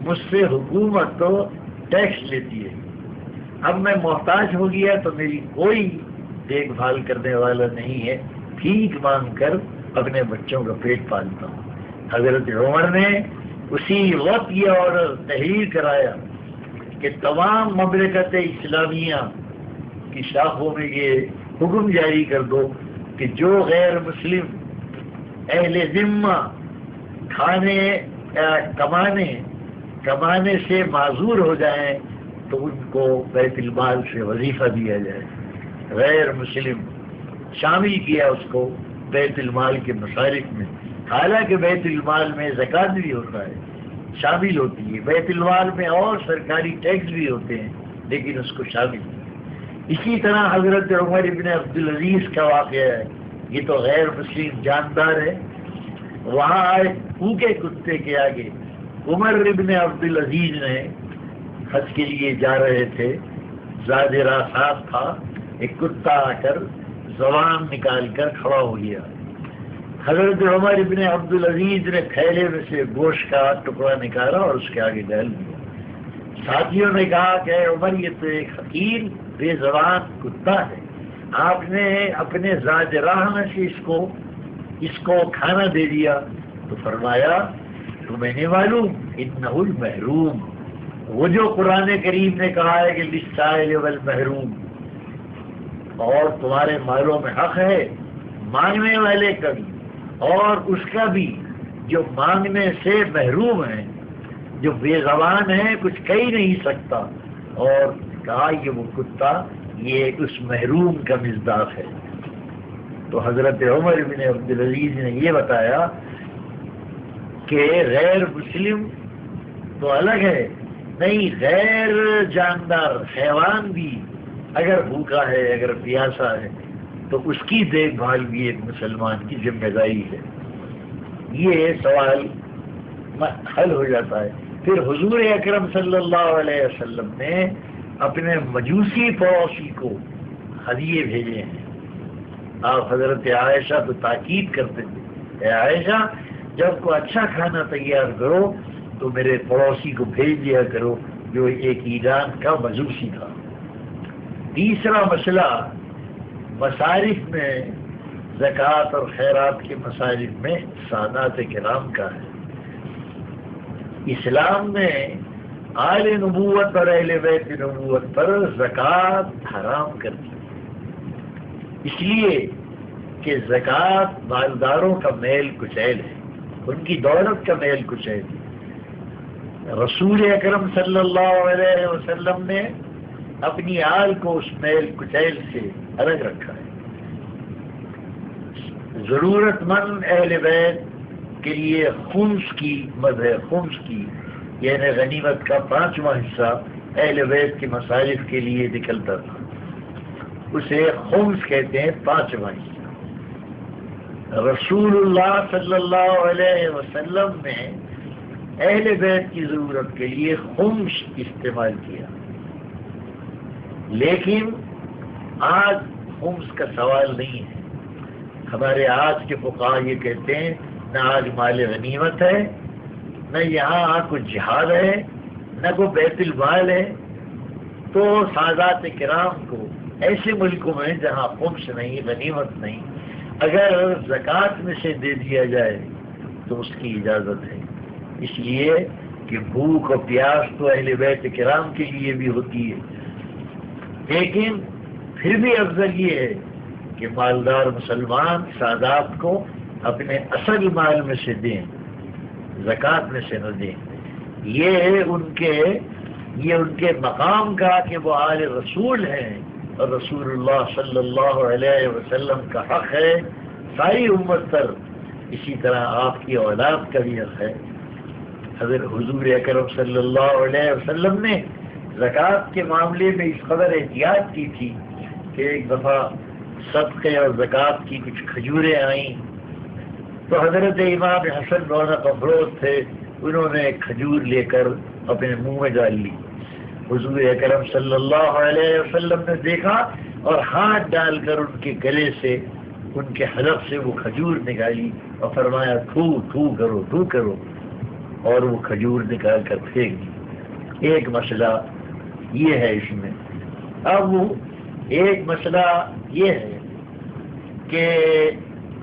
مجھ سے حکومت تو ٹیکس لیتی ہے، اب میں محتاج ہو گیا تو میری کوئی دیکھ بھال کرنے والا نہیں ہے، بھیک مانگ کر اپنے بچوں کا پیٹ پالتا ہوں۔ حضرت عمر نے اسی وقت یہ آرڈر تحریر کرایا کہ تمام مملکت اسلامیہ کی شاخوں میں یہ حکم جاری کر دو کہ جو غیر مسلم اہل ذمہ کمانے سے معذور ہو جائیں تو ان کو بیت المال سے وظیفہ دیا جائے۔ غیر مسلم شامل کیا اس کو بیت المال کے مصارف میں، حالانکہ بیت المال میں زکوٰۃ بھی ہوتا ہے، شامل ہوتی ہے، بیت المال میں اور سرکاری ٹیکس بھی ہوتے ہیں، لیکن اس کو شامل نہیں۔ اسی طرح حضرت عمر ابن عبدالعزیز کا واقعہ ہے، یہ تو غیر مسلم جاندار ہے، وہاں ایک بھوکے کتے کے آگے عمر ابن عبدالعزیز نے حج کے لیے جا رہے تھے، زاد راہ صاف تھا، ایک کتا آ کر زبان نکال کر کھڑا ہو گیا۔ حضرت عمر ابن عبدالعزیز نے تھیلے میں سے گوشت کا ٹکڑا نکالا اور اس کے آگے ڈال دیا۔ ساتھیوں نے کہا کہ عمر یہ تو ایک حقیر بے زبان کتا ہے، آپ نے اپنے ذات راہ میں سے اس کو کھانا دے دیا۔ تو فرمایا تمہیں نہیں معلوم انہ المحروم، وہ جو قرآن کریم نے کہا ہے کہ للسائل والمحروم، اور تمہارے مالوں میں حق ہے مانگنے والے کا بھی اور اس کا بھی جو مانگنے سے محروم ہے، جو بے زبان ہے، کچھ کہہ نہیں سکتا، اور کہا یہ وہ کتا یہ اس محروم کا مصداق ہے۔ تو حضرت عمر بن عبدالعزیز نے یہ بتایا کہ غیر مسلم تو الگ ہے، نہیں غیر جاندار حیوان بھی اگر بھوکا ہے، اگر پیاسا ہے تو اس کی دیکھ بھال بھی ایک مسلمان کی ذمہ داری ہے۔ یہ سوال حل ہو جاتا ہے۔ پھر حضور اکرم صلی اللہ علیہ وسلم نے اپنے مجوسی پڑوسی کو ہدیے بھیجے ہیں۔ آپ حضرت عائشہ تو تاکید کرتے تھے، اے عائشہ جب کوئی اچھا کھانا تیار کرو تو میرے پڑوسی کو بھیج دیا کرو جو ایک ایران کا مجوسی تھا۔ تیسرا مسئلہ مصارف میں، زکوٰۃ اور خیرات کے مصارف میں سادات کرام کا ہے۔ اسلام نے آل نبوت اور اہل بیت نبوت پر زکوٰۃ حرام کر دی، اس لیے کہ زکوٰۃ مالداروں کا میل کچیل ہے، ان کی دولت کا میل کچیل ہے۔ رسول اکرم صلی اللہ علیہ وسلم نے اپنی آل کو اس میل کچیل سے الگ رکھا ہے۔ ضرورت مند اہل بیت کے لیے خمس کی مدح، خمس کی یعنی غنیمت کا 5واں حصہ اہل بیت کے مصارف کے لیے نکلتا تھا، اسے خمس کہتے ہیں، 5واں حصہ۔ رسول اللہ صلی اللہ علیہ وسلم نے اہل بیت کی ضرورت کے لیے خمس استعمال کیا، لیکن آج خمس کا سوال نہیں ہے۔ ہمارے آج کے فقہا یہ کہتے ہیں نہ آج مال غنیمت ہے، نہ یہاں کوئی جہاد ہے، نہ کوئی بیت المال ہے، تو سادات کرام کو ایسے ملکوں میں جہاں خمس نہیں، غنیمت نہیں، اگر زکوٰۃ میں سے دے دیا جائے تو اس کی اجازت ہے، اس لیے کہ بھوک اور پیاس تو اہل بیت کرام کے لیے بھی ہوتی ہے، لیکن پھر بھی افضل یہ ہے کہ کہ مالدار مسلمان سادات کو اپنے اصل مال میں سے دیں، زکوٰۃ میں سے نہ دیں. یہ ان کے مقام کا کہ وہ آل رسول ہیں اور رسول اللہ صلی اللہ علیہ وسلم کا حق ہے ساری امت پر. اسی طرح آپ کی اولاد کا بھی حق ہے. حضرت حضور اکرم صلی اللہ علیہ وسلم نے زکوٰۃ کے معاملے میں اس قدر احتیاط کی تھی کہ ایک دفعہ صدقے اور زکوٰۃ کی کچھ کھجوریں آئیں تو حضرت امام حسن رونق افروز تھے، انہوں نے ایک کھجور لے کر اپنے منہ میں ڈال لی. حضور اکرم صلی اللہ علیہ وسلم نے دیکھا اور ہاتھ ڈال کر ان کے گلے سے، ان کے حلق سے وہ کھجور نکالی اور فرمایا تھو کرو، اور وہ کھجور نکال کر پھینک دی. ایک مسئلہ یہ ہے اس میں. اب ایک مسئلہ یہ ہے کہ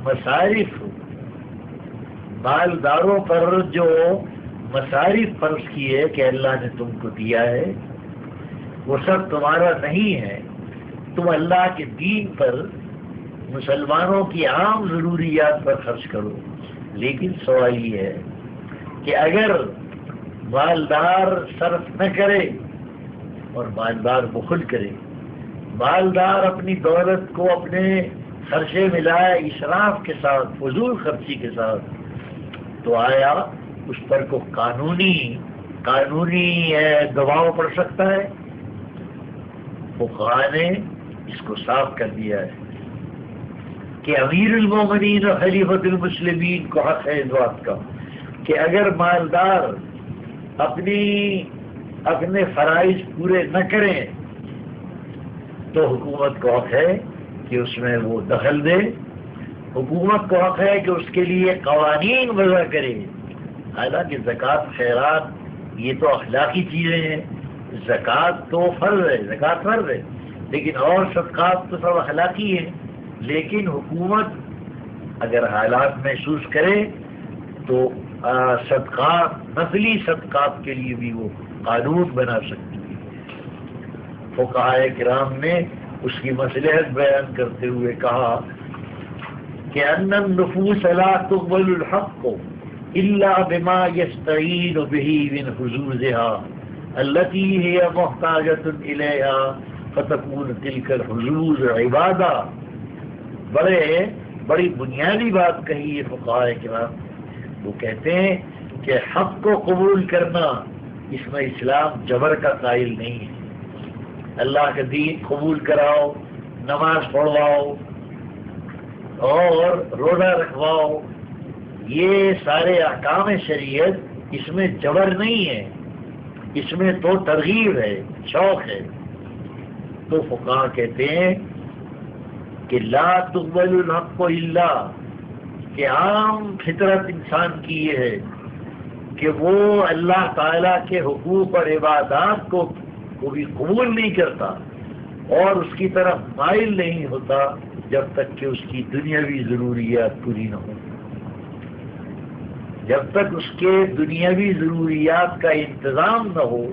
مصارف، مالداروں پر جو مصارف فرض کیے کہ اللہ نے تم کو دیا ہے وہ سب تمہارا نہیں ہے. تم اللہ کے دین پر، مسلمانوں کی عام ضروریات پر خرچ کرو. لیکن سوال یہ ہے کہ اگر مالدار صرف نہ کرے اور مالدار بخل کرے، مالدار اپنی دولت کو اپنے خرچے میں لائے اسراف کے ساتھ، فضول خرچی کے ساتھ، تو آیا اس پر کو قانونی دباؤ پڑ سکتا ہے؟ فقہاء نے اس کو صاف کر دیا ہے کہ امیر المومنین اور خلیفۃ المسلمین کو حق ہے اس بات کا کہ اگر مالدار اپنے فرائض پورے نہ کریں تو حکومت کو حق ہے کہ اس میں وہ دخل دے. حکومت کو حق ہے کہ اس کے لیے قوانین وضع کرے. حالانکہ زکوٰۃ خیرات یہ تو اخلاقی چیزیں ہیں، زکوٰۃ تو فرض ہے، لیکن اور صدقات تو سب اخلاقی ہیں. لیکن حکومت اگر حالات محسوس کرے تو صدقات، نفلی صدقات کے لیے بھی وہ قانون بنا سکتی ہے. فقہاء کرام نے اس کی مصلحت بیان کرتے ہوئے کہا کہ ان النفوس لا تقبل الحق الا بما يستعين به من حظوظها التي هي محتاجة اليها فتكون تلك الحظوظ عبادة. بڑی بنیادی بات کہی ہے فقہاء کرام. وہ کہتے ہیں کہ حق کو قبول کرنا، اس میں اسلام جبر کا قائل نہیں ہے. اللہ کا دین قبول کراؤ، نماز پڑھواؤ اور روزہ رکھواؤ، یہ سارے احکام شریعت، اس میں جبر نہیں ہے، اس میں تو ترغیب ہے، شوق ہے. تو فقہاء کہتے ہیں کہ لا تقبل الحق الا، کہ عام فطرت انسان کی یہ ہے کہ وہ اللہ تعالیٰ کے حقوق اور عبادات کو بھی قبول نہیں کرتا اور اس کی طرف مائل نہیں ہوتا جب تک کہ اس کی دنیاوی ضروریات پوری نہ ہو. جب تک اس کے دنیاوی ضروریات کا انتظام نہ ہو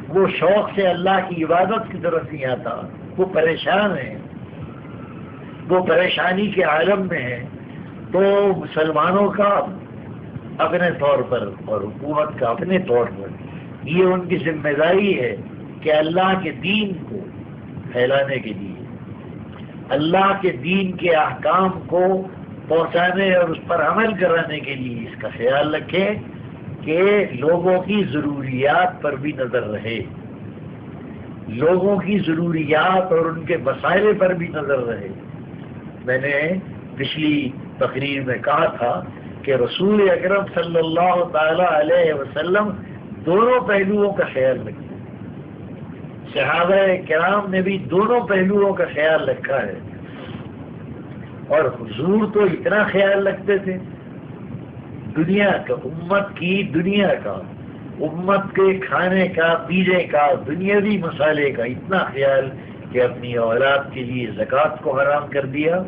وہ شوق سے اللہ کی عبادت کی طرف نہیں آتا. وہ پریشان ہے، وہ پریشانی کے عالم میں ہے. تو مسلمانوں کا اپنے طور پر اور حکومت کا اپنے طور پر یہ ان کی ذمہ داری ہے کہ اللہ کے دین کو پھیلانے کے لیے، اللہ کے دین کے احکام کو پہنچانے اور اس پر عمل کرانے کے لیے اس کا خیال رکھیں کہ لوگوں کی ضروریات پر بھی نظر رہے، لوگوں کی ضروریات اور ان کے مسائل پر بھی نظر رہے. میں نے پچھلی تقریر میں کہا تھا کہ رسول اکرم صلی اللہ تعالی علیہ وسلم دونوں پہلوؤں کا خیال رکھتے. صحابہ کرام نے بھی دونوں پہلوؤں کا خیال رکھا ہے. اور حضور تو اتنا خیال رکھتے تھے دنیا کا، امت کی دنیا کا، امت کے کھانے کا، پینے کا، دنیاوی مسالے کا اتنا خیال کہ اپنی اولاد کے لیے زکوٰۃ کو حرام کر دیا.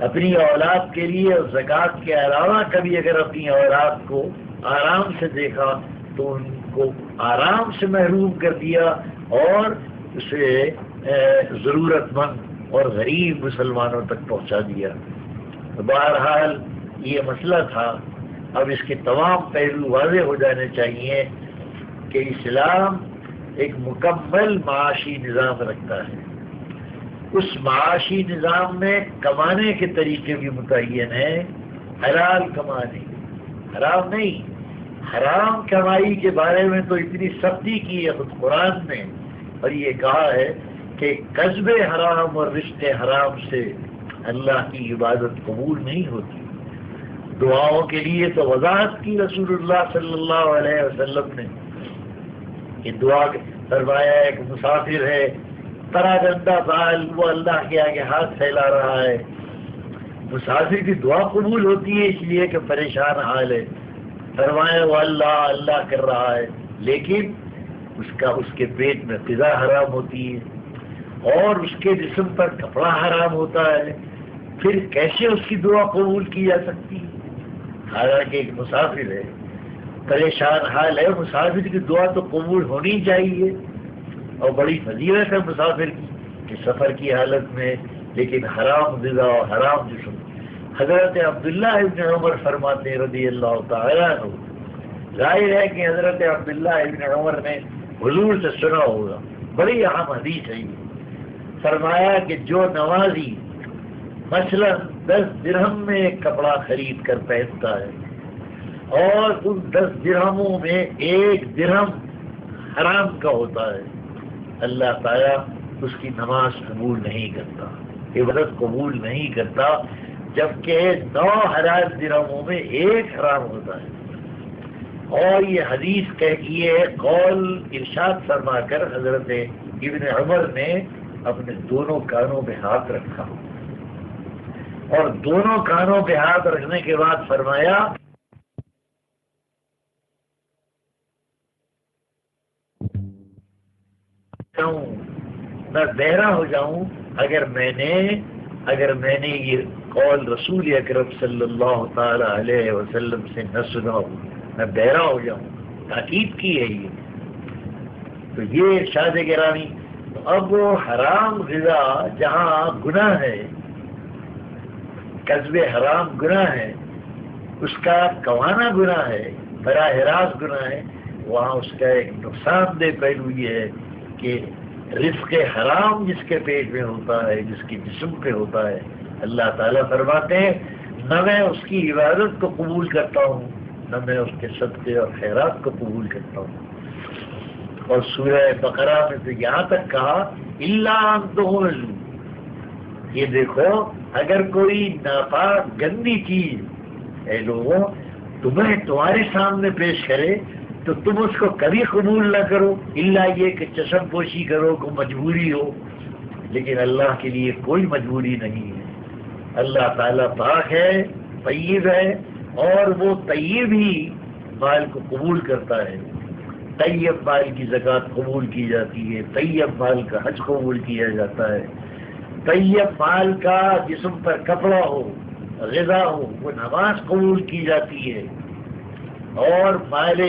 اپنی اولاد کے لیے زکوٰۃ کے علاوہ کبھی اگر اپنی اولاد کو آرام سے دیکھا تو ان کو آرام سے محروم کر دیا اور اسے ضرورت مند اور غریب مسلمانوں تک پہنچا دیا. بہرحال یہ مسئلہ تھا. اب اس کے تمام پہلو واضح ہو جانے چاہیے کہ اسلام ایک مکمل معاشی نظام رکھتا ہے. اس معاشی نظام میں کمانے کے طریقے بھی متعین ہیں. حلال کمانے، حرام نہیں. حرام کمائی کے بارے میں تو اتنی سختی کی ہے خود قرآن نے، اور یہ کہا ہے کہ کسب حرام اور رزق حرام سے اللہ کی عبادت قبول نہیں ہوتی. دعاؤں کے لیے تو وضاحت کی رسول اللہ صلی اللہ علیہ وسلم نے کہ دعا فرمایا ایک مسافر ہے پراگندہ بال، وہ اللہ کے آگے ہاتھ پھیلا رہا ہے. مسافر کی دعا قبول ہوتی ہے اس لیے کہ پریشان حال ہے. فرمایا وہ اللہ اللہ کر رہا ہے، لیکن اس کے پیٹ میں غذا حرام ہوتی ہے اور اس کے جسم پر کپڑا حرام ہوتا ہے. پھر کیسے اس کی دعا قبول کی جا سکتی ہے؟ حالانکہ ایک مسافر ہے، پریشان حال ہے. مسافر کی دعا تو قبول ہونی چاہیے، اور بڑی فضیلت ہے مسافر کی کہ سفر کی حالت میں لیکن حرام غذا اور حرام جسم. حضرت عبداللہ ابن عمر فرماتے ہیں رضی اللہ تعالیٰ عنہ، ظاہر ہے کہ حضرت عبداللہ ابن عمر نے حضور سے سنا ہوگا، بڑی اہم حدیث ہے. فرمایا کہ جو نمازی مثلا 10 درہم میں ایک کپڑا خرید کر پہنتا ہے اور ان 10 درہموں میں 1 درہم حرام کا ہوتا ہے، اللہ تعالیٰ اس کی نماز قبول نہیں کرتا، عبادت قبول نہیں کرتا، جبکہ 9 حلال درہموں میں 1 حرام ہوتا ہے. اور یہ حدیث یہ قول ارشاد فرما کر حضرت ابن عمر نے اپنے دونوں کانوں پہ ہاتھ رکھا، اور دونوں کانوں پہ ہاتھ رکھنے کے بعد فرمایا میں بہرا ہو جاؤں اگر میں نے یہ قول رسول اکرم صلی اللہ تعالی علیہ وسلم سے نہ سنا ہوں، میں بہرا ہو جاؤں. تاکید کی ہے یہ. تو یہ ارشاد گرامی. اب وہ حرام غذا جہاں گناہ ہے، کسب حرام گناہ ہے، اس کا کمانا گناہ ہے، براہ راست گناہ ہے، وہاں اس کا ایک نقصان دہ پہلو یہ ہے کہ رزق حرام جس کے پیٹ میں ہوتا ہے، جس کے جسم پہ ہوتا ہے، اللہ تعالیٰ فرماتے ہیں نہ میں اس کی عبادت کو قبول کرتا ہوں، نہ میں اس کے صدقے اور خیرات کو قبول کرتا ہوں. اور سورہ بقرہ میں تو یہاں تک کہا الا ان تغلوا. یہ دیکھو اگر کوئی ناپاک گندی چیز اے لوگوں تمہیں تمہارے سامنے پیش کرے تو تم اس کو کبھی قبول نہ کرو، الا یہ کہ چشم پوشی کرو، کو مجبوری ہو. لیکن اللہ کے لیے کوئی مجبوری نہیں ہے. اللہ تعالیٰ پاک ہے، طیب ہے، اور وہ طیب ہی مال کو قبول کرتا ہے. طیب مال کی زکوٰۃ قبول کی جاتی ہے، طیب مال کا حج قبول کیا جاتا ہے، طیب مال کا جسم پر کپڑا ہو، غذا ہو، وہ نماز قبول کی جاتی ہے. اور مال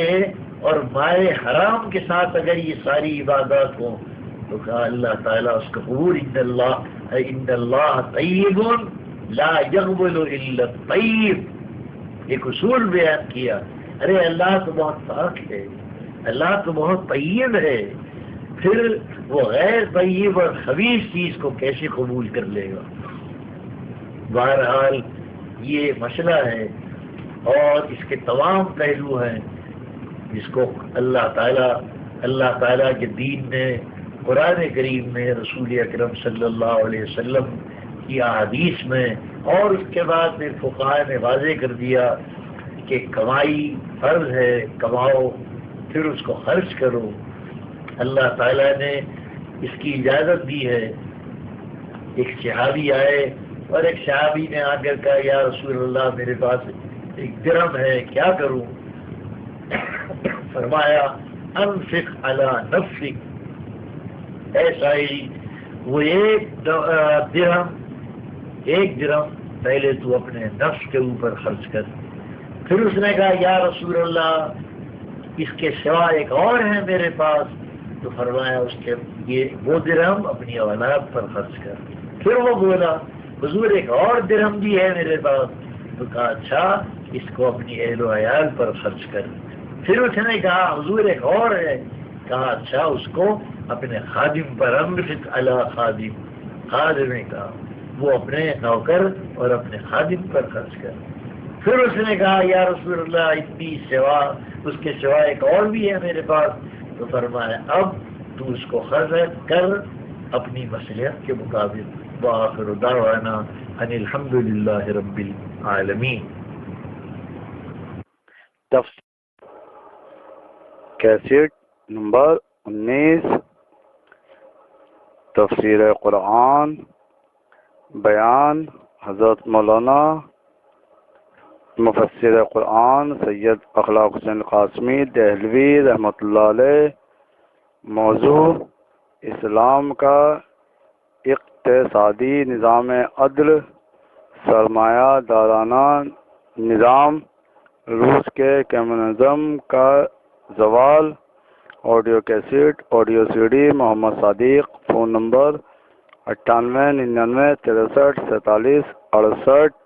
حرام کے ساتھ اگر یہ ساری عبادات ہوں تو کہا اللہ تعالیٰ اس کا قبول. ان اللہ طیب لا يقبل الا الطیب. ایک اصول بیان کیا، ارے اللہ تو بہت پاک ہے، اللہ تو بہت طیب ہے، پھر وہ غیر طیب اور خبیث چیز کو کیسے قبول کر لے گا. بہرحال یہ مسئلہ ہے اور اس کے تمام پہلو ہیں جس کو اللہ تعالیٰ کے دین نے قرآن کریم میں، رسول اکرم صلی اللہ علیہ وسلم کی احادیث میں، اور اس کے بعد میں فقہاء نے واضح کر دیا کہ کمائی فرض ہے، کماؤ پھر اس کو خرچ کرو. اللہ تعالیٰ نے اس کی اجازت دی ہے. ایک صحابی آئے اور ایک صحابی نے آ کر کہا یا رسول اللہ میرے پاس 1 درہم ہے، کیا کروں؟ فرمایا انفق علی نفسک. ایسا ہی وہ 1 درہم پہلے تو اپنے نفس کے اوپر خرچ کر. پھر اس نے کہا یا رسول اللہ اس کے سوا ایک اور ہے میرے پاس. تو فرمایا اس کے وہ درہم اپنی اولاد پر خرچ کر. پھر وہ بولا حضور ایک اور درہم بھی ہے میرے پاس. تو کہا اچھا اس کو اپنی اہل و عیال پر خرچ کر. پھر اس نے کہا حضور ایک اور ہے. کہا اچھا اس کو اپنے خادم پر انفق علی خادم. خادم نے کہا وہ اپنے نوکر اور اپنے خادم پر خرچ کر. پھر اس نے کہا یا رسول اللہ اتنی سوا اس کے سوا ایک اور بھی ہے میرے پاس. تو فرمایا اب تو اس کو خرچ کر اپنی مصلحت کے مطابق. وآخر دعوانا ان الحمد للہ رب العالمین. کیسٹ نمبر 19 تفسیر قرآن بیان حضرت مولانا مفسر قرآن سید اخلاق حسین قاسمی دہلوی رحمۃ اللہ علیہ. موضوع اسلام کا اقتصادی نظام عدل سرمایہ دارانہ نظام روس کے کمیونزم کا زوال. Audio cassette audio C D Muhammad Sadiq. Phone number 98 99 63 47 68.